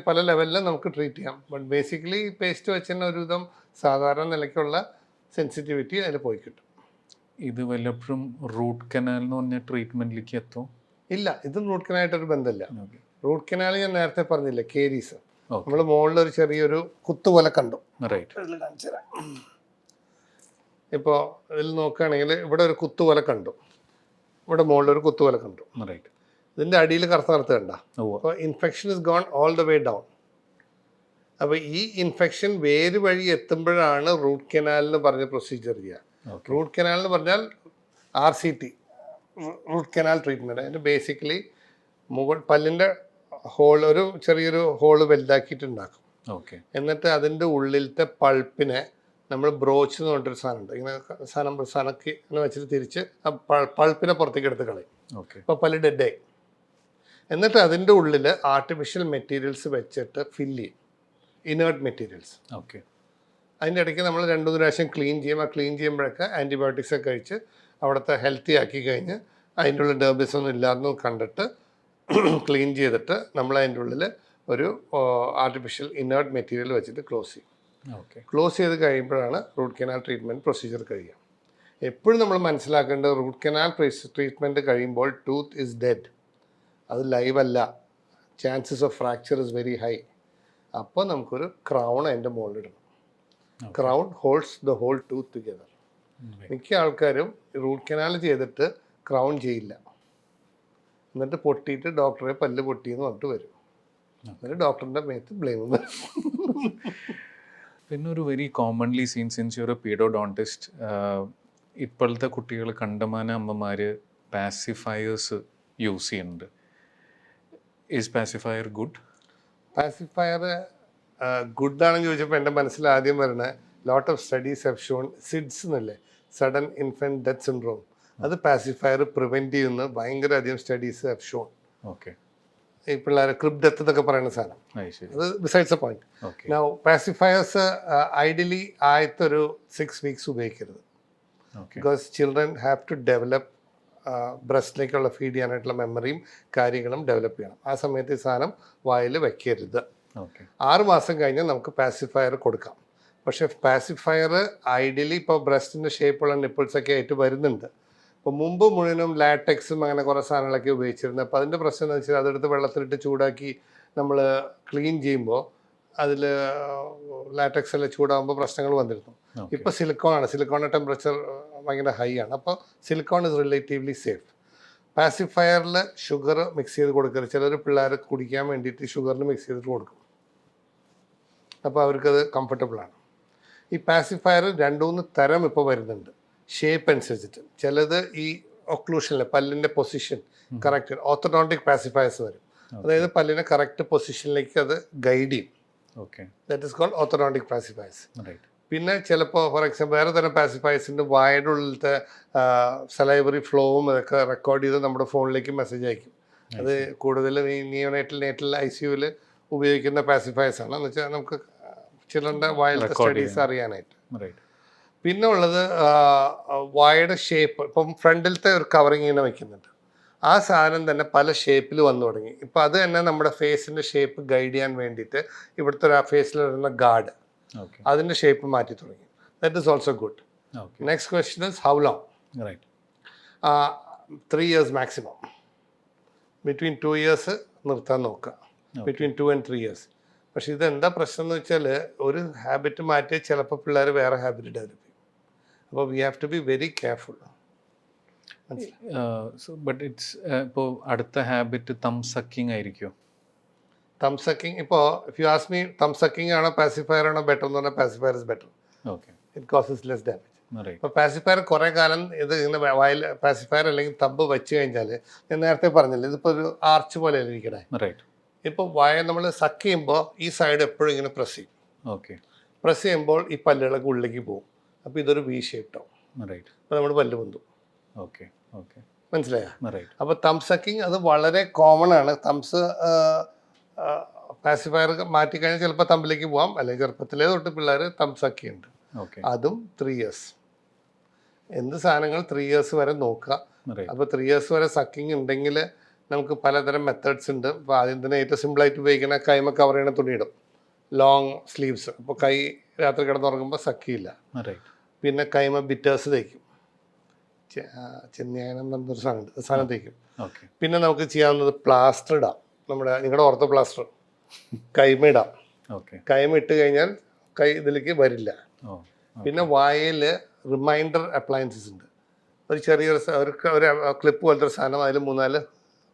പല ലെവലിൽ നമുക്ക് ട്രീറ്റ് ചെയ്യാം. ബട്ട് ബേസിക്കലി പേസ്റ്റ് വെച്ച് തന്നെ ഒരുവിധം സാധാരണ നിലയ്ക്കുള്ള സെൻസിറ്റിവിറ്റി അതിൽ പോയി കിട്ടും. ഇത് വല്ലപ്പോഴും റൂട്ട് കനാൽ എന്ന് പറഞ്ഞ ട്രീറ്റ്മെൻറ്റിലേക്ക് എത്തും? ഇല്ല, ഇതും റൂട്ട് കനാലായിട്ടൊരു ബന്ധമില്ല. റൂട്ട് കനാൽ ഞാൻ നേരത്തെ പറഞ്ഞില്ല, കേരീസ്. നമ്മൾ മുകളിൽ ഒരു ചെറിയൊരു കുത്തു പോലെ കണ്ടു. ഇപ്പോൾ ഇതിൽ നോക്കുകയാണെങ്കിൽ ഇവിടെ ഒരു കുത്തു പോലെ കണ്ടു, ഇവിടെ മുകളിലൊരു കുത്തു പോലെ കണ്ടു. ഇതിൻ്റെ അടിയിൽ കറുത്ത കണ്ട. അപ്പോൾ infection is gone all the way down. അപ്പോൾ ഈ ഇൻഫെക്ഷൻ വേര് വഴി എത്തുമ്പോഴാണ് റൂട്ട് കനാൽ എന്ന് പറഞ്ഞ പ്രൊസീജിയർ ചെയ്യുക. റൂട്ട് കനാൽ എന്ന് പറഞ്ഞാൽ RCT, റൂട്ട് കനാൽ ട്രീറ്റ്മെൻറ്റ്. അതിൻ്റെ ബേസിക്കലി പല്ലിൻ്റെ ഒരു ചെറിയൊരു ഹോള് വലുതാക്കിയിട്ടുണ്ടാക്കും. എന്നിട്ട് അതിൻ്റെ ഉള്ളിലത്തെ പൾപ്പിനെ നമ്മൾ ബ്രോച്ച് എന്ന് പറഞ്ഞിട്ടൊരു സാധനമുണ്ട്. ഇങ്ങനെ സാധനക്ക് ഇങ്ങനെ വെച്ചിട്ട് തിരിച്ച് ആ പൾപ്പിനെ പുറത്തേക്ക് എടുത്ത് കളയും. അപ്പോൾ പല്ല് ഡെഡായി. എന്നിട്ട് അതിൻ്റെ ഉള്ളിൽ ആർട്ടിഫിഷ്യൽ മെറ്റീരിയൽസ് വെച്ചിട്ട് ഫില്ല് ചെയ്യും, ഇനേർട്ട് മെറ്റീരിയൽസ്. അതിൻ്റെ ഇടയ്ക്ക് നമ്മൾ 2-3 പ്രാവശ്യം ക്ലീൻ ചെയ്യും. ആ ക്ലീൻ ചെയ്യുമ്പോഴൊക്കെ ആൻറ്റിബയോട്ടിക്സ് ഒക്കെ കഴിച്ച് അവിടുത്തെ ഹെൽത്തി ആക്കി കഴിഞ്ഞ് അതിൻ്റെ ഉള്ളിൽ ഡേർബിസ് ഒന്നും ഇല്ലാന്ന് കണ്ടിട്ട് ക്ലീൻ ചെയ്തിട്ട് നമ്മൾ അതിൻ്റെ ഉള്ളിൽ ഒരു ആർട്ടിഫിഷ്യൽ ഇനേർട്ട് മെറ്റീരിയൽ വെച്ചിട്ട് ക്ലോസ് ചെയ്യും. ക്ലോസ് ചെയ്ത് കഴിയുമ്പോഴാണ് റൂട്ട് കനാൽ ട്രീറ്റ്മെൻറ്റ് പ്രൊസീജിയർ കഴിയുക. എപ്പോഴും നമ്മൾ മനസ്സിലാക്കേണ്ടത് റൂട്ട് കനാൽ ട്രീറ്റ്മെൻറ്റ് കഴിയുമ്പോൾ ടൂത്ത് ഇസ് ഡെഡ്. അത് ലൈവ് അല്ല. Chances of fracture is very high. അപ്പോൾ നമുക്കൊരു ക്രൗൺ അതിൻ്റെ മുകളിലിടണം. Crown holds the whole tooth together. മിക്ക ആൾക്കാരും റൂട്ട് കനാൽ ചെയ്തിട്ട് ക്രൗൺ ചെയ്യില്ല. എന്നിട്ട് പൊട്ടിയിട്ട് ഡോക്ടറെ പല്ല് പൊട്ടിയെന്ന് പറഞ്ഞിട്ട് വരും. എന്നിട്ട് ഡോക്ടറിൻ്റെ മേത്ത് ബ്ലെയിം. പിന്നെ ഒരു very commonly seen since you are a paedodontist, ഇപ്പോഴത്തെ കുട്ടികൾ കണ്ടമാന അമ്മമാർ പാസിഫയേഴ്സ് യൂസ് ചെയ്യുന്നുണ്ട്. Is pacifier good? പാസിഫയർ ഗുഡാണെന്ന് ചോദിച്ചപ്പോൾ എൻ്റെ മനസ്സിൽ ആദ്യം വരുന്നത് lot of studies have shown SIDS എന്നല്ലേ. സഡൻ ഇൻഫൻറ്റ് ഡെത്ത് സിൻഡ്രോം, അത് പാസിഫയർ പ്രിവെൻറ്റ് ചെയ്യുന്ന ഭയങ്കര സ്റ്റഡീസ് ഹാവ് ഷോൺ. ഓക്കെ. ഈ പിള്ളേരെ ക്രിബ് ഡെത്ത് എന്നൊക്കെ പറയുന്ന സാധനം, അത് besides a point. Now pacifiers ideally ആദ്യത്തെ ഒരു 6 weeks ഉപയോഗിക്കരുത്. Because children have to develop ബ്രസ്റ്റിലേക്കുള്ള ഫീഡ് ചെയ്യാനായിട്ടുള്ള മെമ്മറിയും കാര്യങ്ങളും ഡെവലപ്പ് ചെയ്യണം. ആ സമയത്ത് ഈ സാധനം വായിൽ വയ്ക്കരുത്. 6 മാസം കഴിഞ്ഞ് നമുക്ക് പാസിഫയർ കൊടുക്കാം. പക്ഷേ പാസിഫയർ ഐഡിയലി ഇപ്പോൾ ബ്രസ്റ്റിൻ്റെ ഷേപ്പുള്ള നിപ്പിൾസൊക്കെ ആയിട്ട് വരുന്നുണ്ട്. അപ്പോൾ മുമ്പ് മുഴുവനും ലാറ്റക്സും അങ്ങനെ കുറേ സാധനങ്ങളൊക്കെ ഉപയോഗിച്ചിരുന്നത്. അപ്പോൾ അതിൻ്റെ പ്രശ്നം എന്ന് വെച്ചാൽ അതെടുത്ത് വെള്ളത്തിലിട്ട് ചൂടാക്കി നമ്മൾ ക്ലീൻ ചെയ്യുമ്പോൾ അതിൽ ലാറ്റക്സ് എല്ലാം ചൂടാകുമ്പോൾ പ്രശ്നങ്ങൾ വന്നിരുന്നു. ഇപ്പോൾ സിലിക്കോണാണ്, സിലിക്കോണിൻ്റെ ടെമ്പറേച്ചർ ഭയങ്കര ഹൈ ആണ്. അപ്പോൾ സിലിക്കോൺ ഇസ് റിലേറ്റീവ്ലി സേഫ്. പാസിഫയറിൽ ഷുഗർ മിക്സ് ചെയ്ത് കൊടുക്കരുത്. ചിലർ പിള്ളേർ കുടിക്കാൻ വേണ്ടിയിട്ട് ഷുഗറിൽ മിക്സ് ചെയ്തിട്ട് കൊടുക്കും. അപ്പോൾ അവർക്കത് കംഫർട്ടബിളാണ്. ഈ പാസിഫയർ 2-3 തരം ഇപ്പോൾ വരുന്നുണ്ട്, ഷേപ്പ് അനുസരിച്ചിട്ട്. ചിലത് ഈ ഒക്ലൂഷനിൽ പല്ലിൻ്റെ പൊസിഷൻ കറക്റ്റ് ഓർത്തോഡോണ്ടിക് പാസിഫയേഴ്സ് വരും. അതായത് പല്ലിനെ കറക്റ്റ് പൊസിഷനിലേക്ക് അത് ഗൈഡ് ചെയ്യും. That is called orthodontic pacifiers. പിന്നെ ചിലപ്പോൾ ഫോർ എക്സാമ്പിൾ വേറെ തരം പാസിഫയേഴ്സിൻ്റെ വായുടെ ഉള്ളിലത്തെ സലൈവറി ഫ്ലോവും അതൊക്കെ റെക്കോർഡ് ചെയ്ത് നമ്മുടെ ഫോണിലേക്ക് മെസ്സേജ് അയക്കും. അത് കൂടുതലും ഈ നേറ്റൽ ICUവിൽ ഉപയോഗിക്കുന്ന പാസിഫയേഴ്സാണ്. എന്ന് വെച്ചാൽ നമുക്ക് ചിലരുടെ വായിലത്തെ സ്റ്റഡീസ് അറിയാനായിട്ട്. പിന്നെ ഉള്ളത് വായുടെ ഷേപ്പ്. ഇപ്പം ഫ്രണ്ടിലത്തെ ഒരു കവറിങ് ഇങ്ങനെ വയ്ക്കുന്നുണ്ട്, ആ സാധനം തന്നെ പല ഷേപ്പിൽ വന്നു തുടങ്ങി. ഇപ്പം അത് തന്നെ നമ്മുടെ ഫേസിൻ്റെ ഷേപ്പ് ഗൈഡ് ചെയ്യാൻ വേണ്ടിയിട്ട് ഇവിടുത്തെ ഒരു ഫേസിൽ വരുന്ന ഗാർഡ് അതിൻ്റെ ഷേപ്പ് മാറ്റി തുടങ്ങി. That is also good. Next question is how long? 3 years maximum. Between 2 years നിർത്താൻ നോക്കുക, ബിറ്റ്വീൻ 2 and 3 years. പക്ഷെ ഇതെന്താ പ്രശ്നം എന്ന് വെച്ചാൽ ഒരു ഹാബിറ്റ് മാറ്റിയാൽ ചിലപ്പോൾ പിള്ളേർ വേറെ ഹാബിറ്റ് ഡെവലപ്പ് ചെയ്യും. അപ്പോൾ we have to be very careful. But it's ഇപ്പോൾ അടുത്ത ഹാബിറ്റ് തം സക്കിങ് ആയിരിക്കുമോ? തം സക്കിങ് ഇപ്പോൾ if you ask me, thumb sucking ആണോ പാസിഫയർ ആണോ ബെറ്റർ എന്ന് പറഞ്ഞാൽ pacifier is better. It causes less damage. ഇപ്പോൾ പാസിഫയർ കുറേ കാലം ഇത് ഇങ്ങനെ വായിൽ പാസിഫയർ അല്ലെങ്കിൽ തമ്പ് വെച്ച് കഴിഞ്ഞാൽ ഞാൻ നേരത്തെ പറഞ്ഞില്ല, ഇതിപ്പോൾ ഒരു ആർച്ച് പോലെ ഇരിക്കണേ. ഇപ്പോൾ വായ നമ്മൾ സക്ക് ചെയ്യുമ്പോൾ ഈ സൈഡ് എപ്പോഴും ഇങ്ങനെ പ്രസ് ചെയ്യും. പ്രസ് ചെയ്യുമ്പോൾ ഈ പല്ലുകളൊക്കെ ഉള്ളിലേക്ക് പോകും. അപ്പോൾ ഇതൊരു വി ഷേപ്ഡ് ആവും. അപ്പോൾ നമ്മൾ പല്ല് പൊന്തും. മനസ്സിലായോ? അപ്പോൾ തം സക്കിങ് അത് വളരെ കോമൺ ആണ്. തംസ് പാസിഫയർ മാറ്റിക്കഴിഞ്ഞാൽ ചിലപ്പോൾ തമ്പിലേക്ക് പോകാം, അല്ലെങ്കിൽ ചെറുപ്പത്തിലേ തൊട്ട് പിള്ളേർ തം സക്കിയുണ്ട്. അതും 3 years. എന്ത് സാധനങ്ങൾ 3 years വരെ നോക്കുക. അപ്പോൾ 3 years വരെ സക്കിങ് ഉണ്ടെങ്കിൽ നമുക്ക് പലതരം മെത്തേഡ്സ് ഉണ്ട്. അപ്പോൾ ആദ്യം തന്നെ ഏറ്റവും സിമ്പിളായിട്ട് ഉപയോഗിക്കുന്ന കൈമ കവർ ചെയ്യണ തുണിയിടും, ലോങ് സ്ലീവ്സ്. അപ്പോൾ കൈ രാത്രി കിടന്നുറങ്ങുമ്പോൾ സക്കിയില്ല. പിന്നെ കൈമ ബിറ്റേഴ്സ് തേക്കും, ചെന്നൈനം എന്നൊരു സാധനം തേക്കും. പിന്നെ നമുക്ക് ചെയ്യാവുന്നത് പ്ലാസ്റ്റർ ഇടാം, നിങ്ങളുടെ ഓർത്തോ പ്ലാസ്റ്റർ കൈമ ഇടാം. കൈമ ഇട്ട് കഴിഞ്ഞാൽ കൈ ഇതിലേക്ക് വരില്ല. പിന്നെ വായയിൽ റിമൈൻഡർ അപ്ലയൻസസ് ഉണ്ട്. ഒരു ചെറിയൊരു ഒരു ക്ലിപ്പ് പോലത്തെ ഒരു സാധനം, അതിൽ 3-4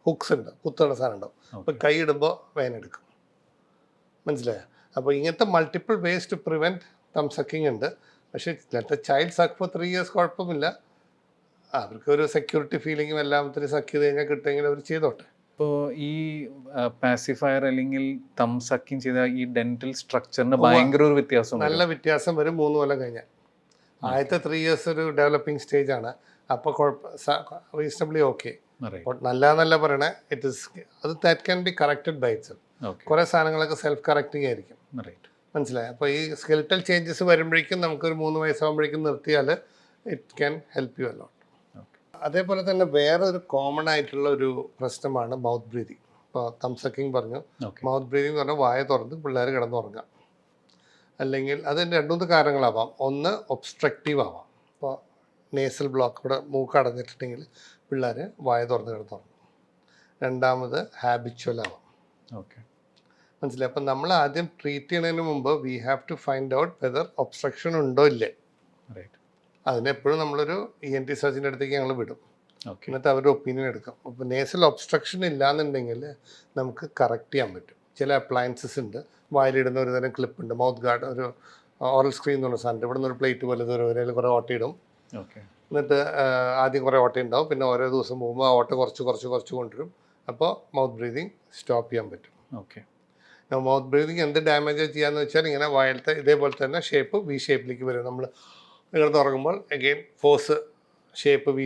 ഹുക്സ് ഉണ്ട്, കുത്തുന്ന സാധനം ഉണ്ടാവും. അപ്പോൾ കൈ ഇടുമ്പോൾ വേനെടുക്കും. മനസ്സിലായോ? അപ്പോൾ ഇങ്ങനത്തെ multiple ways to prevent thumb sucking ഉണ്ട്. പക്ഷേ let child suck for 3 years കുഴപ്പമില്ല. അവർക്ക് ഒരു സെക്യൂരിറ്റി ഫീലിങ്ങും എല്ലാത്തിനും സക്ക് ചെയ്ത് കഴിഞ്ഞാൽ കിട്ടുമെങ്കിൽ അവർ ചെയ്തോട്ടെ. ഇപ്പോൾ ഈ പാസിഫയർ അല്ലെങ്കിൽ തം സക്കിങ് ചെയ്ത ഈ ഡെന്റൽ സ്ട്രക്ചറിന് ഭയങ്കര ഒരു വ്യത്യാസം, നല്ല വ്യത്യാസം വരും 3 കൊല്ലം കഴിഞ്ഞാൽ. ആദ്യത്തെ 3 years ഒരു ഡെവലപ്പിംഗ് സ്റ്റേജ് ആണ്. അപ്പോൾ റീസണബിളി ഓക്കെ. നല്ല പറയണേ ഇറ്റ് ഇസ് അത് that can be corrected by itself. കുറേ സാധനങ്ങളൊക്കെ സെൽഫ് കറക്റ്റിംഗ് ആയിരിക്കും. മനസ്സിലായി? അപ്പോൾ ഈ സ്കെലിറ്റൽ ചേഞ്ചസ് വരുമ്പോഴേക്കും നമുക്കൊരു 3 വയസ്സാകുമ്പോഴേക്കും നിർത്തിയാൽ it can help you allot. അതേപോലെ തന്നെ വേറെ ഒരു കോമൺ ആയിട്ടുള്ള ഒരു പ്രശ്നമാണ് മൗത്ത് ബ്രീതിങ്. ഇപ്പോൾ തം സക്കിങ് പറഞ്ഞു. മൗത്ത് ബ്രീതിങ് എന്ന് പറഞ്ഞാൽ വായ തുറന്ന് പിള്ളേർ കിടന്നുറങ്ങാം. അല്ലെങ്കിൽ അതിൻ്റെ 2-3 കാരണങ്ങളാവാം. ഒന്ന് ഒബ്സ്ട്രക്റ്റീവ് ആവാം. ഇപ്പോൾ നേസൽ ബ്ലോക്ക്, ഇവിടെ മൂക്ക് അടഞ്ഞിട്ടുണ്ടെങ്കിൽ പിള്ളേർ വായ തുറന്ന് കിടന്നുറങ്ങും. രണ്ടാമത് ഹാബിച്വൽ ആവാം. മനസ്സിലായി? അപ്പം നമ്മൾ ആദ്യം ട്രീറ്റ് ചെയ്യുന്നതിന് മുമ്പ് we have to find out whether obstruction ഉണ്ടോ ഇല്ലേ. അതിനെപ്പോഴും നമ്മളൊരു ENT സർജൻ്റെ അടുത്തേക്ക് ഞങ്ങൾ വിടും. എന്നിട്ട് അവരുടെ ഒപ്പീനിയൻ എടുക്കാം. അപ്പോൾ നേസൽ ഒബ്സ്ട്രക്ഷൻ ഇല്ലാന്നുണ്ടെങ്കിൽ നമുക്ക് കറക്റ്റ് ചെയ്യാൻ പറ്റും. ചില അപ്ലയൻസസ് ഉണ്ട്, വായിലിടുന്ന ഒരു തരം ക്ലിപ്പ് ഉണ്ട്, മൗത്ത് ഗാർഡ്, ഒരു ഓറൽ സ്ക്രീൻ എന്നുള്ള സാധനം. ഇവിടെ നിന്ന് ഒരു പ്ലേറ്റ് പോലെ ഒരു കുറേ ഓട്ടയിടും. എന്നിട്ട് ആദ്യം കുറേ ഓട്ട ഉണ്ടാവും, പിന്നെ ഓരോ ദിവസം പോകുമ്പോൾ ആ ഓട്ട കുറച്ച് കൊണ്ടുവരും. അപ്പോൾ മൗത്ത് ബ്രീതിങ് സ്റ്റോപ്പ് ചെയ്യാൻ പറ്റും. മൗത്ത് ബ്രീതിങ് എന്ത് ഡാമേജ് ചെയ്യാന്ന് വെച്ചാൽ ഇങ്ങനെ വായിലത്തെ ഇതേപോലെ തന്നെ ഷേപ്പ് വി ഷേപ്പിലേക്ക് വരും. നമ്മൾ കിടന്ന് ഉറങ്ങുമ്പോൾ again force shape V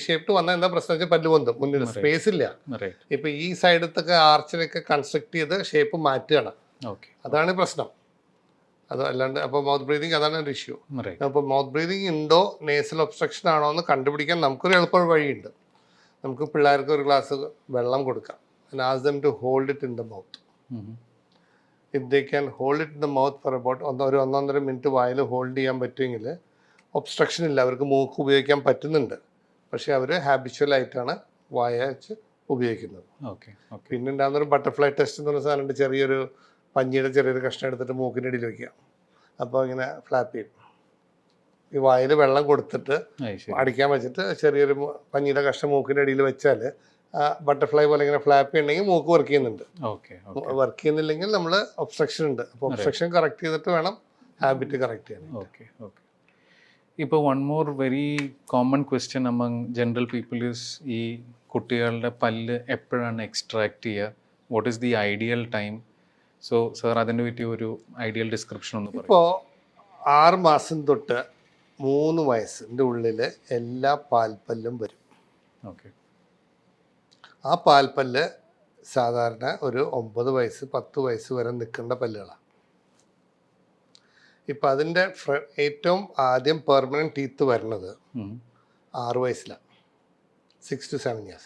shaped വന്നാൽ എന്താ പ്രശ്നം വെച്ചാൽ പല്ല് പൊന്തും, മുന്നിൽ സ്പേസ് ഇല്ല. ഇപ്പൊ ഈ സൈഡത്തൊക്കെ ആർച്ചിനൊക്കെ കൺസ്ട്രക്ട് ചെയ്ത് ഷേപ്പ് മാറ്റുകയാണ്, അതാണ് പ്രശ്നം. അത് അല്ലാണ്ട് അപ്പോൾ മൗത്ത് ബ്രീതിങ് അതാണ് ഒരു ഇഷ്യൂ. അപ്പോൾ മൗത്ത് ബ്രീതിങ് ഉണ്ടോ നേസൽ ഒബ്സ്ട്രക്ഷൻ ആണോ എന്ന് കണ്ടുപിടിക്കാൻ നമുക്കൊരു എളുപ്പ വഴിയുണ്ട്. നമുക്ക് പിള്ളേർക്ക് ഒരു ഗ്ലാസ് വെള്ളം കൊടുക്കാം and ask them to hold it in the mouth. If they can hold it in the mouth for about 1-1.5 minute വായിൽ ഹോൾഡ് ചെയ്യാൻ പറ്റുമെങ്കിൽ ഒബ്സ്ട്രക്ഷൻ ഇല്ല, അവർക്ക് മൂക്ക് ഉപയോഗിക്കാൻ പറ്റുന്നുണ്ട്. പക്ഷേ അവർ ഹാബിച്വലായിട്ടാണ് വായ വെച്ച് ഉപയോഗിക്കുന്നത്. പിന്നെ ഉണ്ടാകുന്നൊരു ബട്ടർഫ്ലൈ ടെസ്റ്റ് എന്ന് പറഞ്ഞ സാധനമുണ്ട്. ചെറിയൊരു പഞ്ഞിയുടെ ചെറിയൊരു കഷ്ണം എടുത്തിട്ട് മൂക്കിൻ്റെ ഇടയിൽ വയ്ക്കുക, അപ്പോൾ ഇങ്ങനെ ഫ്ലാപ്പ് ചെയ്യും. ഈ വായിൽ വെള്ളം കൊടുത്തിട്ട് അടിക്കാൻ വെച്ചിട്ട് ചെറിയൊരു പഞ്ഞിയുടെ കഷ്ണം മൂക്കിൻ്റെ ഇടയിൽ വെച്ചാൽ ബട്ടർഫ്ലൈ പോലെ ഇങ്ങനെ ഫ്ലാപ്പ് ചെയ്യണമെങ്കിൽ മൂക്ക് വർക്ക് ചെയ്യുന്നുണ്ട്. വർക്ക് ചെയ്യുന്നില്ലെങ്കിൽ നമ്മൾ ഒബ്സ്ട്രക്ഷൻ ഉണ്ട്. അപ്പോൾ ഒബ്സ്ട്രക്ഷൻ കറക്റ്റ് ചെയ്തിട്ട് വേണം ഹാബിറ്റ് കറക്റ്റ് ചെയ്യാൻ. ഇപ്പോൾ one more very common question among general people is ഈ കുട്ടികളുടെ പല്ല് എപ്പോഴാണ് എക്സ്ട്രാക്ട് ചെയ്യുക? What is the ideal time? So sir അതിനെ പറ്റി ഒരു ഐഡിയൽ ഡിസ്ക്രിപ്ഷൻ ഒന്ന് പറയും. ഇപ്പോൾ 6 മാസം തൊട്ട് 3 വയസ്സിൻ്റെ ഉള്ളിൽ എല്ലാ പാൽപ്പല്ലും വരും. ആ പാൽപ്പല്ല് സാധാരണ ഒരു 9 വയസ്സ് 10 വയസ്സ് വരെ നിൽക്കേണ്ട പല്ലുകളാണ്. ഇപ്പം അതിൻ്റെ ഏറ്റവും ആദ്യം പെർമനൻറ്റ് ടീത്ത് വരുന്നത് 6 വയസ്സിലാണ്, 6 to 7 years.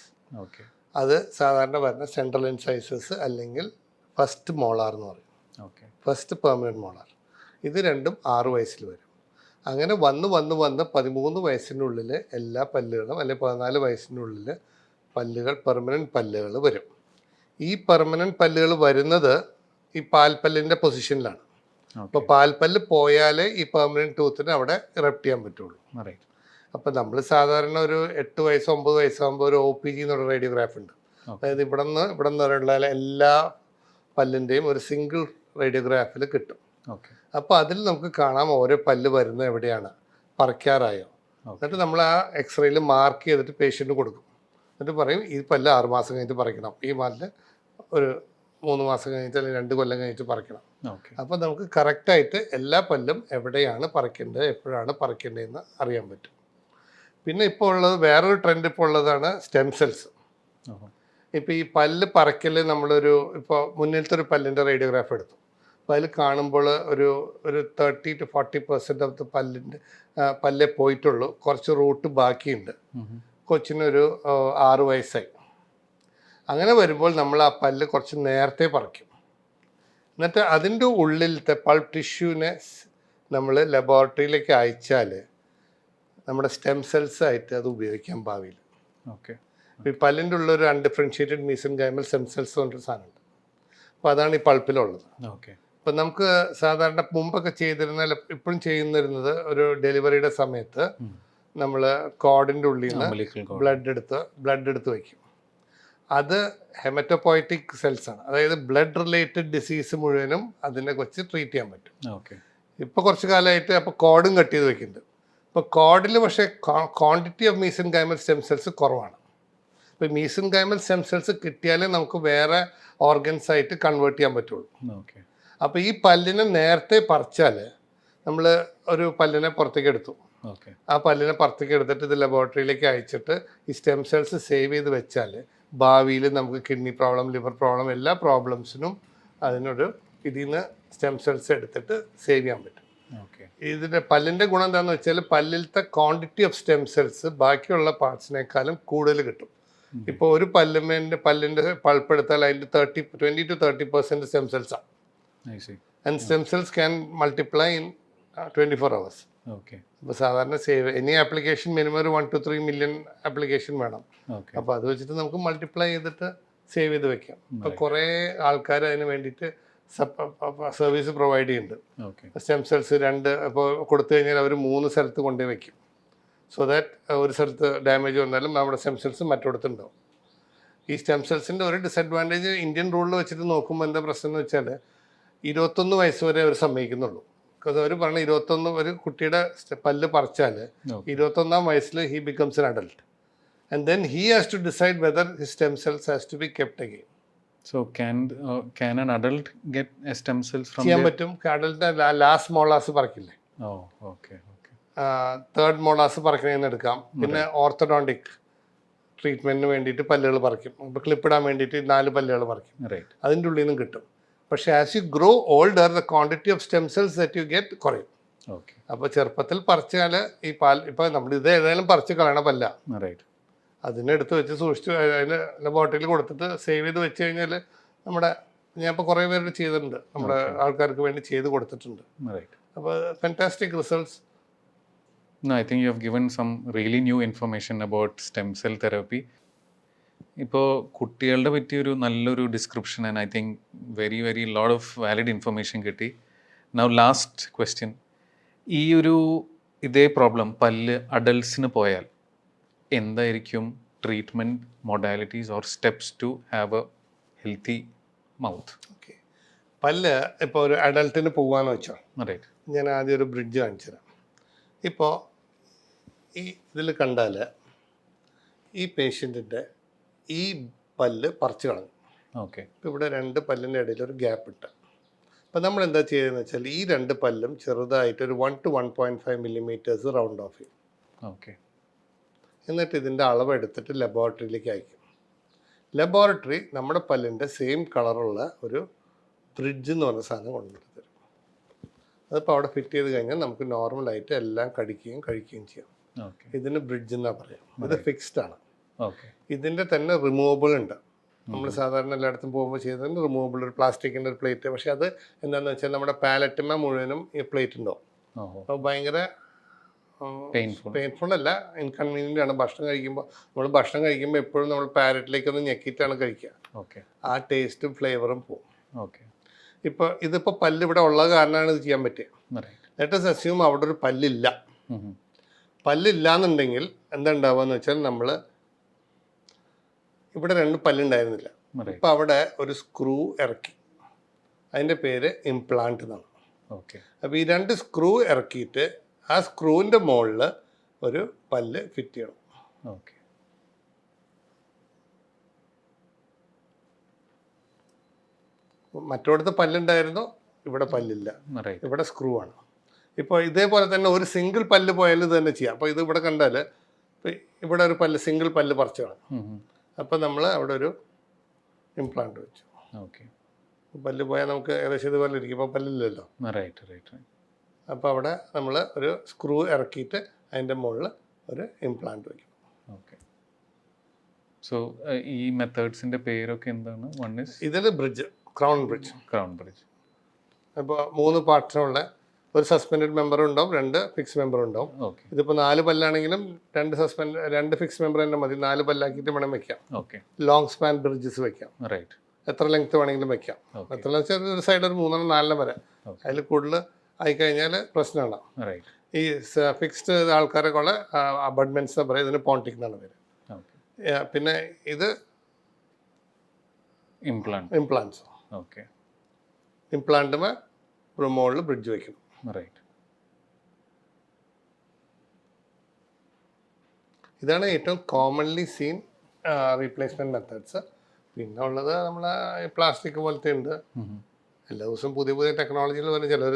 അത് സാധാരണ വരുന്ന സെൻട്രൽ ഇൻസൈസസ് അല്ലെങ്കിൽ ഫസ്റ്റ് മോളാർ എന്ന് പറയും, ഫസ്റ്റ് പെർമനൻറ്റ് മോളാർ. ഇത് രണ്ടും 6 വയസ്സിൽ വരും. അങ്ങനെ വന്ന് 13 വയസ്സിനുള്ളിൽ എല്ലാ പല്ലുകളും അല്ലെങ്കിൽ 14 വയസ്സിനുള്ളിൽ പല്ലുകൾ പെർമനൻറ്റ് പല്ലുകൾ വരും. ഈ പെർമനൻറ്റ് പല്ലുകൾ വരുന്നത് ഈ പാൽപ്പല്ലിൻ്റെ പൊസിഷനിലാണ്. അപ്പോൾ പാൽപ്പല്ല് പോയാലേ ഈ പെർമനൻറ്റ് ടൂത്തിന് അവിടെ ഇറപ്റ്റ് ചെയ്യാൻ പറ്റുള്ളൂ. അപ്പോൾ നമ്മൾ സാധാരണ ഒരു 8 വയസ്സ് 9 വയസ്സാകുമ്പോൾ ഒരു OPG എന്നുള്ള റേഡിയോഗ്രാഫ് ഉണ്ട്. അതായത് ഇവിടെ നിന്ന് വരെയുള്ള എല്ലാ പല്ലിൻ്റെയും ഒരു സിംഗിൾ റേഡിയോഗ്രാഫിൽ കിട്ടും. അപ്പോൾ അതിൽ നമുക്ക് കാണാം ഓരോ പല്ല് വരുന്നത് എവിടെയാണ്, പറിക്കാറായോ. എന്നിട്ട് നമ്മൾ ആ എക്സ്റേയിൽ മാർക്ക് ചെയ്തിട്ട് പേഷ്യൻറ്റ് കൊടുക്കും. എന്നിട്ട് പറയും ഈ പല്ല് 6 മാസം കഴിഞ്ഞിട്ട് പറിക്കണം, ഈ പല്ല് ഒരു 3 മാസം കഴിഞ്ഞിട്ട് അല്ലെങ്കിൽ 2 കൊല്ലം കഴിഞ്ഞിട്ട് പറിക്കണം. അപ്പോൾ നമുക്ക് കറക്റ്റായിട്ട് എല്ലാ പല്ലും എവിടെയാണ് പറിക്കേണ്ടത്, എപ്പോഴാണ് പറിക്കേണ്ടതെന്ന് അറിയാൻ പറ്റും. പിന്നെ ഇപ്പോൾ ഉള്ളത് വേറൊരു ട്രെൻഡ് ഇപ്പോൾ ഉള്ളതാണ് സ്റ്റെം സെൽസ്. ഇപ്പോൾ ഈ പല്ല് പറിക്കൽ നമ്മളൊരു ഇപ്പോൾ മുന്നിലത്തെ ഒരു പല്ലിൻ്റെ റേഡിയോഗ്രാഫ് എടുത്തു. അപ്പോൾ അതിൽ കാണുമ്പോൾ ഒരു 30 to 40% ഓഫ് ദ പല്ലേ പോയിട്ടുള്ളൂ, കുറച്ച് റൂട്ട് ബാക്കിയുണ്ട്. കൊച്ചിനൊരു 6 വയസ്സായി. അങ്ങനെ വരുമ്പോൾ നമ്മൾ ആ പല്ല് കുറച്ച് നേരത്തെ പറിക്കും. എന്നിട്ട് അതിൻ്റെ ഉള്ളിലത്തെ പൾപ്പ് ടിഷ്യൂവിനെ നമ്മൾ ലബോറട്ടറിയിലേക്ക് അയച്ചാൽ നമ്മുടെ സ്റ്റെം സെൽസ് ആയിട്ട് അത് ഉപയോഗിക്കാൻ ഭാവിയിൽ. ഈ പല്ലിൻ്റെ ഉള്ളൊരു അൺഡിഫറൻഷ്യേറ്റഡ് മീസെൻകൈമൽ സ്റ്റെം സെൽസ് കൊണ്ടൊരു സാധനമുണ്ട്. അപ്പോൾ അതാണ് ഈ പൾപ്പിലുള്ളത്. ഇപ്പം നമുക്ക് സാധാരണ മുമ്പൊക്കെ ചെയ്തിരുന്ന, ഇപ്പോഴും ചെയ്യുന്നിരുന്നത് ഒരു ഡെലിവറിയുടെ സമയത്ത് നമ്മൾ കോഡിൻ്റെ ഉള്ളിൽ നിന്ന് ബ്ലഡ് എടുത്ത് വയ്ക്കും. അത് ഹെമറ്റോപോയറ്റിക് സെൽസാണ്, അതായത് ബ്ലഡ് റിലേറ്റഡ് ഡിസീസ് മുഴുവനും അതിനെ വെച്ച് ട്രീറ്റ് ചെയ്യാൻ പറ്റും. ഇപ്പോൾ കുറച്ച് കാലമായിട്ട് അപ്പോൾ കോഡും കട്ട് ചെയ്ത് വെക്കുന്നുണ്ട്. ഇപ്പോൾ കോഡിൽ പക്ഷേ quantity of mesenchymal stem cells കുറവാണ്. ഇപ്പോൾ മീസെൻകൈമൽ സ്റ്റെം സെൽസ് കിട്ടിയാലേ നമുക്ക് വേറെ ഓർഗൻസ് ആയിട്ട് കൺവേർട്ട് ചെയ്യാൻ പറ്റുള്ളൂ. അപ്പോൾ ഈ പല്ലിനെ നേരത്തെ പറിച്ചാൽ, നമ്മൾ ഒരു പല്ലിനെ പുറത്തേക്ക് എടുത്തു, ആ പല്ലിനെ പുറത്തേക്ക് എടുത്തിട്ട് ഇത് ലബോറട്ടറിയിലേക്ക് അയച്ചിട്ട് ഈ സ്റ്റെം സെൽസ് സേവ് ചെയ്ത് വെച്ചാൽ ഭാവിയിൽ നമുക്ക് കിഡ്നി പ്രോബ്ലം, ലിവർ പ്രോബ്ലം, എല്ലാ പ്രോബ്ലംസിനും അതിനൊരു ഇതിൽ നിന്ന് സ്റ്റെം സെൽസ് എടുത്തിട്ട് സേവ് ചെയ്യാൻ പറ്റും. ഇതിൻ്റെ പല്ലിൻ്റെ ഗുണം എന്താണെന്ന് വെച്ചാൽ പല്ലിലത്തെ ക്വാണ്ടിറ്റി ഓഫ് സ്റ്റെം സെൽസ് ബാക്കിയുള്ള പാർട്സിനേക്കാളും കൂടുതൽ കിട്ടും. ഇപ്പോൾ ഒരു പല്ലിൻ്റെ പൾപ്പ് എടുത്താൽ അതിൻ്റെ 20 to 30% സ്റ്റെം സെൽസാണ്. And stem cells can multiply in 24 hours. അപ്പോൾ സാധാരണ സേവ് എനി ആപ്ലിക്കേഷൻ മിനിമം ഒരു 1 to 3 million ആപ്ലിക്കേഷൻ വേണം. അപ്പോൾ അത് വെച്ചിട്ട് നമുക്ക് മൾട്ടിപ്ലൈ ചെയ്തിട്ട് സേവ് ചെയ്ത് വെക്കാം. ഇപ്പോൾ കുറേ ആൾക്കാർ അതിന് വേണ്ടിയിട്ട് സർവീസ് പ്രൊവൈഡ് ചെയ്യുന്നുണ്ട്. സ്റ്റെം സെൽസ് 2 ഇപ്പോൾ കൊടുത്തു കഴിഞ്ഞാൽ അവർ 3 സ്ഥലത്ത് കൊണ്ടുപോയി വയ്ക്കും. സോ ദാറ്റ് ഒരു സ്ഥലത്ത് ഡാമേജ് വന്നാലും നമ്മുടെ സ്റ്റെം സെൽസ് മറ്റൊടത്തുണ്ടാവും. ഈ സ്റ്റെം സെൽസിൻ്റെ ഒരു ഡിസഡ്വാൻറ്റേജ് ഇന്ത്യൻ റൂളിൽ വെച്ചിട്ട് നോക്കുമ്പോൾ എന്താ പ്രശ്നം എന്ന് വെച്ചാൽ 21 വയസ്സ് വരെ അവർ സമ്മതിക്കുന്നുള്ളൂ. ബിക്കോസ് അവർ പറഞ്ഞ 21 ഒരു കുട്ടിയുടെ പല്ല് പറിച്ചാൽ 21ാം വയസ്സിൽ he becomes an adult and then he has to decide whether his stem cells has to be kept again. So can an adult get a stem cells from ചെയ്യാൻ പറ്റും. അഡൽട്ടിൻ്റെ ലാസ്റ്റ് മോളാസ് പറിക്കില്ലേ, തേർഡ് മോളാസ് പറിക്കണേന്ന് എടുക്കാം. പിന്നെ orthodontic ട്രീറ്റ്മെന്റിന് വേണ്ടിയിട്ട് പല്ലുകൾ പറിക്കും. ഇപ്പോൾ ക്ലിപ്പിടാൻ വേണ്ടിയിട്ട് 4 പല്ലുകൾ പറിക്കും. അതിൻ്റെ ഉള്ളിൽ നിന്നും കിട്ടും. പക്ഷേ as you grow older the quantity of stem cells that you get കുറയും. അപ്പോൾ ചെറുപ്പത്തിൽ പറിച്ചാൽ ഈ പാൽ ഇപ്പോൾ നമ്മൾ ഇത് ഏതായാലും പറിച്ച് കളയണ പല്ല, അതിനെടുത്ത് വെച്ച് സൂക്ഷിച്ച് അതിന് ലബോറട്ടറിയിൽ കൊടുത്തിട്ട് സേവ് ചെയ്ത് വെച്ച് കഴിഞ്ഞാൽ നമ്മുടെ ഞാൻ ഇപ്പോൾ കുറേ പേര് ചെയ്തിട്ടുണ്ട്, നമ്മുടെ ആൾക്കാർക്ക് വേണ്ടി ചെയ്ത് കൊടുത്തിട്ടുണ്ട്. അപ്പോൾ fantastic results. No, I think you have given some really new information about stem cell therapy. ഇപ്പോൾ കുട്ടികളുടെ പറ്റിയൊരു നല്ലൊരു description and I think very lot of valid information കിട്ടി. നൗ ലാസ്റ്റ് ക്വസ്റ്റ്യൻ, ഈ ഒരു ഇതേ പ്രോബ്ലം പല്ല് അഡൾട്ട്സിന് പോയാൽ എന്തായിരിക്കും treatment modalities or steps to have a healthy mouth? Okay, പല്ല് ഇപ്പോൾ ഒരു അഡൾട്ടിന് പോകാന്ന് വെച്ചോ, ഞാൻ ആദ്യം ഒരു ബ്രിഡ്ജ് കാണിച്ചു തരാം. ഇപ്പോൾ ഈ ഇതിൽ കണ്ടാൽ ഈ പേഷ്യൻറ്റിൻ്റെ ഈ പല്ല് പറിച്ചു കളഞ്ഞു. ഇപ്പോൾ ഇവിടെ 2 പല്ലിൻ്റെ ഇടയിൽ ഒരു ഗ്യാപ്പ് ഇട്ട്. അപ്പോൾ നമ്മൾ എന്താ ചെയ്യുന്നതെന്ന് വെച്ചാൽ ഈ 2 പല്ലും ചെറുതായിട്ട് ഒരു 1 to 1.5 millimeters റൗണ്ട് ഓഫ് ചെയ്യും. എന്നിട്ട് ഇതിൻ്റെ അളവ് എടുത്തിട്ട് ലബോറട്ടറിയിലേക്ക് അയക്കും. ലബോറട്ടറി നമ്മുടെ പല്ലിൻ്റെ സെയിം കളറുള്ള ഒരു ബ്രിഡ്ജ് എന്ന് പറഞ്ഞ സാധനം കൊണ്ടുവരും. അതിപ്പോൾ അവിടെ ഫിറ്റ് ചെയ്ത് കഴിഞ്ഞാൽ നമുക്ക് നോർമലായിട്ട് എല്ലാം കഴിക്കുകയും ചെയ്യാം. ഇതിന് ബ്രിഡ്ജ് എന്നാ പറയാം. ഇത് ഫിക്സ്ഡ് ആണ്. ഇതിൻ്റെ തന്നെ റിമൂവബിൾ ഉണ്ട്. നമ്മൾ സാധാരണ എല്ലായിടത്തും പോകുമ്പോൾ ചെയ്യുന്നതിന് റിമൂവബിൾ ഒരു പ്ലാസ്റ്റിക്കിൻ്റെ ഒരു പ്ലേറ്റ്. പക്ഷെ അത് എന്താണെന്ന് വെച്ചാൽ നമ്മുടെ പാലറ്റിന്മ മുഴുവനും ഈ പ്ലേറ്റ് ഉണ്ടാവും. അപ്പോൾ ഭയങ്കര പെയിൻഫുൾ അല്ല, ഇൻകൺവീനിയൻ്റ് ആണ്. ഭക്ഷണം കഴിക്കുമ്പോൾ എപ്പോഴും നമ്മൾ പാലറ്റിലേക്കൊന്ന് ഞെക്കിയിട്ടാണ് കഴിക്കുക. ആ ടേസ്റ്റും ഫ്ലേവറും പോകും. ഇപ്പോൾ ഇതിപ്പോൾ പല്ല് ഇവിടെ ഉള്ളത് കാരണമാണ് ഇത് ചെയ്യാൻ പറ്റിയത്. ലെറ്റ് us assume അവിടെ ഒരു പല്ലില്ല. പല്ലില്ലാന്നുണ്ടെങ്കിൽ എന്താ ഉണ്ടാവുകയെന്ന് വെച്ചാൽ നമ്മൾ ഇവിടെ 2 പല്ലുണ്ടായിരുന്നില്ല. ഇപ്പം അവിടെ ഒരു സ്ക്രൂ ഇറക്കി, അതിൻ്റെ പേര് ഇംപ്ലാന്റ് എന്നാണ്. അപ്പോൾ ഈ 2 സ്ക്രൂ ഇറക്കിയിട്ട് ആ സ്ക്രൂവിൻ്റെ മുകളിൽ ഒരു പല്ല് ഫിറ്റ് ചെയ്യണം. മറ്റോടത്ത് പല്ലുണ്ടായിരുന്നു, ഇവിടെ പല്ലില്ല, ഇവിടെ സ്ക്രൂ ആണ്. ഇപ്പോൾ ഇതേപോലെ തന്നെ ഒരു സിംഗിൾ പല്ല് പോയാലും ഇത് തന്നെ ചെയ്യാം. അപ്പോൾ ഇത് ഇവിടെ കണ്ടാൽ ഇവിടെ ഒരു പല്ല് സിംഗിൾ പല്ല് പറിച്ചു കാണും. അപ്പോൾ നമ്മൾ അവിടെ ഒരു ഇംപ്ലാന്റ് വെച്ചു. പല്ല് പോയാൽ നമുക്ക് ഏകദേശം ഇതുപോലെ ഇരിക്കും. ഇപ്പോൾ പല്ലില്ലല്ലോ. അപ്പോൾ അവിടെ നമ്മൾ ഒരു സ്ക്രൂ ഇറക്കിയിട്ട് അതിൻ്റെ മുകളിൽ ഒരു ഇംപ്ലാന്റ് വയ്ക്കും. സോ ഈ മെത്തേഡ്സിൻ്റെ പേരൊക്കെ എന്താണ്? വൺ ഇസ് ഇതിൽ ബ്രിഡ്ജ്, ക്രൗൺ ബ്രിഡ്ജ്. അപ്പോൾ 3 പാർട്സിനുള്ള ഒരു സസ്പെൻഡഡ് മെമ്പറും ഉണ്ടാവും, 2 ഫിക്സ് മെമ്പറും ഉണ്ടാവും. ഇതിപ്പോൾ 4 പല്ലാണെങ്കിലും 2 ഫിക്സ് മെമ്പർ തന്നെ മതി. 4 പല്ലാക്കിയിട്ട് വേണം വെക്കാം. ലോങ് സ്പാൻ ബ്രിഡ്ജസ് വെക്കാം. എത്ര ലെങ്ത് വേണമെങ്കിലും വെക്കാം. എത്ര വെച്ചാൽ ഒരു സൈഡ് ഒരു 3 4 വരെ. അതിൽ കൂടുതൽ ആയിക്കഴിഞ്ഞാൽ പ്രശ്നമാണ്. ഈ ഫിക്സ്ഡ് ആൾക്കാരൊക്കെ ഉള്ള അബഡ്മെന്റ്സ് എന്ന് പറയും. ഇതിന് പോണ്ടിക് എന്നാണ് പേര്. പിന്നെ ഇത് ഇംപ്ലാന്റ്സ്. ഇംപ്ലാന്റുമേ മുകളിൽ ബ്രിഡ്ജ് വയ്ക്കും. ഇതാണ് ഏറ്റവും കോമൺലി സീൻ റീപ്ലേസ്മെന്റ് മെത്തേഡ്സ്. പിന്നെ ഉള്ളത് നമ്മളെ പ്ലാസ്റ്റിക് പോലത്തെ ഉണ്ട്. എല്ലാ ദിവസവും പുതിയ ടെക്നോളജികൾ വരും. ചിലർ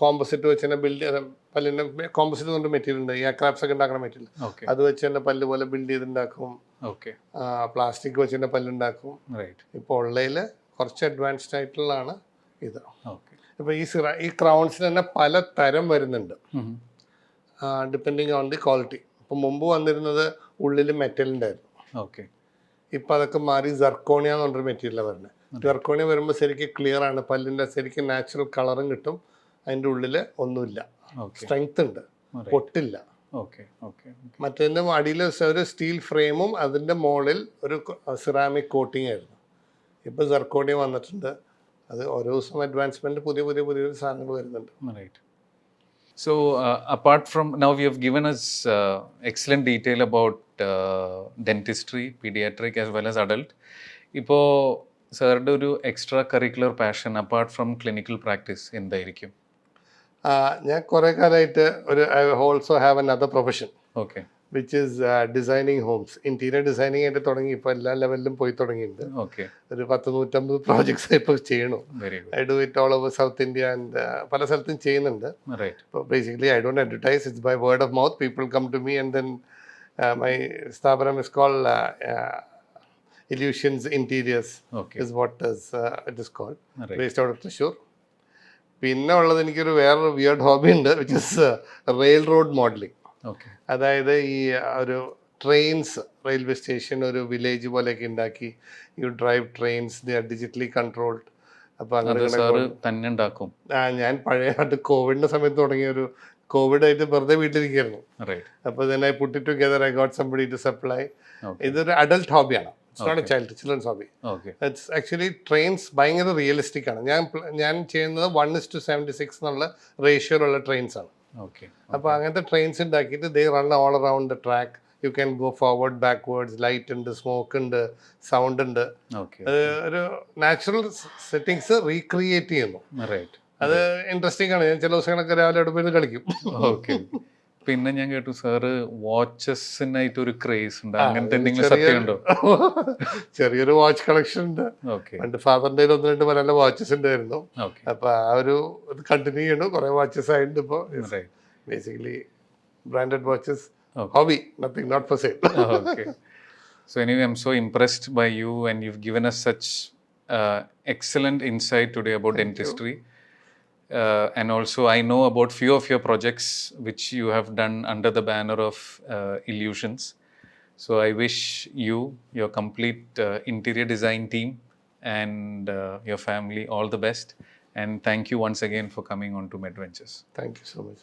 കോമ്പോസിറ്റ് വെച്ച് തന്നെ ബിൽഡ് പല്ലിൻ്റെ കോമ്പോസിറ്റ് കൊണ്ട് മെറ്റീരിയൽ ഉണ്ട്. ഈ ക്രാപ്സ് ഒക്കെ ഉണ്ടാക്കുന്ന മെറ്റീരിയൽ, അത് വെച്ച് തന്നെ പല്ല് പോലെ ബിൽഡ് ചെയ്തുണ്ടാക്കും. പ്ലാസ്റ്റിക് വെച്ച് തന്നെ പല്ലുണ്ടാക്കും. ഇപ്പോൾ ഉള്ളതിൽ കുറച്ച് അഡ്വാൻസ്ഡ് ആയിട്ടുള്ളതാണ് ഇത്. ഇപ്പോൾ ഈ ക്രൗൺസിന് തന്നെ പല തരം വരുന്നുണ്ട്, ഡിപ്പെൻഡിങ് ഓൺ ദി ക്വാളിറ്റി. ഇപ്പം മുമ്പ് വന്നിരുന്നത് ഉള്ളിൽ മെറ്റലിൻ്റെയായിരുന്നു. ഇപ്പം അതൊക്കെ മാറി സർക്കോണിയ എന്ന് പറഞ്ഞൊരു മെറ്റീരിയലാണ് വരുന്നത്. സർക്കോണിയ വരുമ്പോൾ ശരിക്കും ക്ലിയർ ആണ്, പല്ലിൻ്റെ ശരിക്കും നാച്ചുറൽ കളറും കിട്ടും. അതിൻ്റെ ഉള്ളിൽ ഒന്നുമില്ല, സ്ട്രെങ്ത് ഉണ്ട്, പൊട്ടില്ല. മറ്റേതിൻ്റെ അടിയിൽ ഒരു സ്റ്റീൽ ഫ്രെയിമും അതിൻ്റെ മുകളിൽ ഒരു സിറാമിക് കോട്ടിങ് ആയിരുന്നു. ഇപ്പോൾ സർക്കോണിയ വന്നിട്ടുണ്ട്. അത് ഓരോ ദിവസം അഡ്വാൻസ്മെൻറ്റ് പുതിയ സാധനങ്ങൾ വരുന്നുണ്ട്. So apart from, now we have given us excellent detail about dentistry, pediatric as well as adult. ഇപ്പോൾ സാറിൻ്റെ ഒരു extra curricular passion apart from clinical practice എന്തായിരിക്കും? ഞാൻ കുറേ കാലമായിട്ട് I also have another profession. which is designing homes. Interior designing ആയിട്ട് തുടങ്ങി ഇപ്പോൾ എല്ലാ ലെവലിലും പോയി തുടങ്ങിയിട്ടുണ്ട്. ഓക്കെ, ഒരു 10-150 പ്രോജക്ട്സ് ഇപ്പോൾ ചെയ്യണു. Very good. I do it all over south India and പല സ്ഥലത്തും ചെയ്യുന്നുണ്ട്. Right. So basically, I don't advertise. It's by word of mouth. People come to me, and then my സ്ഥാപനം is called Illusions Interiors. Okay, Is what it is called. Right. Based out of Thrissur. പിന്നെ ഉള്ളത് എനിക്കൊരു വേറൊരു weird hobby ഉണ്ട്, which is rail road modelling. Okay, അതായത് ഈ ഒരു trains railway station ഒരു വില്ലേജ് പോലെയൊക്കെ ഉണ്ടാക്കി U drive trains, they are digitally controlled. അപ്പോൾ അത് അങ്ങനെ സാറ് തന്നെ ഉണ്ടാക്കും. ഞാൻ പഴയ കോവിഡിൻ്റെ സമയത്ത് തുടങ്ങിയ ഒരു കോവിഡ് ആയിട്ട് വെറുതെ വീട്ടിലിരിക്കുകയായിരുന്നു. റൈറ്റ്. അപ്പോൾ then I put it together, I got somebody to supply. Okay. ഇതൊരു അഡൽട്ട് ഹോബിയാണ്, it's not a child children's hobby. Okay, it's actually trains ഭയങ്കര റിയലിസ്റ്റിക് ആണ്. ഞാൻ ചെയ്യുന്നത് 1:76 എന്നുള്ള റേഷ്യോയിലുള്ള ട്രെയിൻസ് ആണ്. ഓക്കെ, അപ്പോൾ അങ്ങനത്തെ ട്രെയിൻസ് ഉണ്ടാക്കിയിട്ട് they run all around the track. You can go forward backwards, light ഉണ്ട്, സ്മോക്ക് ഉണ്ട്, സൗണ്ട് ഉണ്ട്. ഓക്കെ, ഒരു നാച്ചുറൽ സെറ്റിങ്സ് റീക്രിയേറ്റ് ചെയ്യുന്നു. റൈറ്റ്. അത് ഇൻട്രസ്റ്റിംഗ് ആണ്. ഞാൻ ചില ദിവസങ്ങളൊക്കെ രാവിലെ അവിടെ പോയി കളിക്കും. ഓക്കെ. പിന്നെ ഞാൻ കേട്ടു സാറ് വാച്ചസിനായിട്ട് ഒരു ക്രേസ് ഉണ്ട്, അങ്ങനത്തെ എന്തെങ്കിലും സത്യമുണ്ടോ? ചെറിയൊരു വാച്ച് കളക്ഷൻ ഉണ്ട്. ഓക്കെ, പണ്ട് ഫാദറിന്റെ 1-2 നല്ല വാച്ചസ് ഉണ്ടായിരുന്നു. ഓക്കെ, അപ്പൊ ആ ഒരു ഇത് കണ്ടിന്യൂ ചെയ്യണു. കുറെ വാച്ചസ് ആയിട്ടുണ്ട് ഇപ്പോൾ. Right. Basically branded watches, Okay. Hobby, nothing not for sale. Okay. So anyway, I'm so impressed by you, and you've given us such excellent insight today about dentistry. And also, I know about few of your projects which you have done under the banner of Illusions. So I wish you, your complete interior design team, and your family all the best. And thank you once again for coming on to MedVentures. Thank you so much.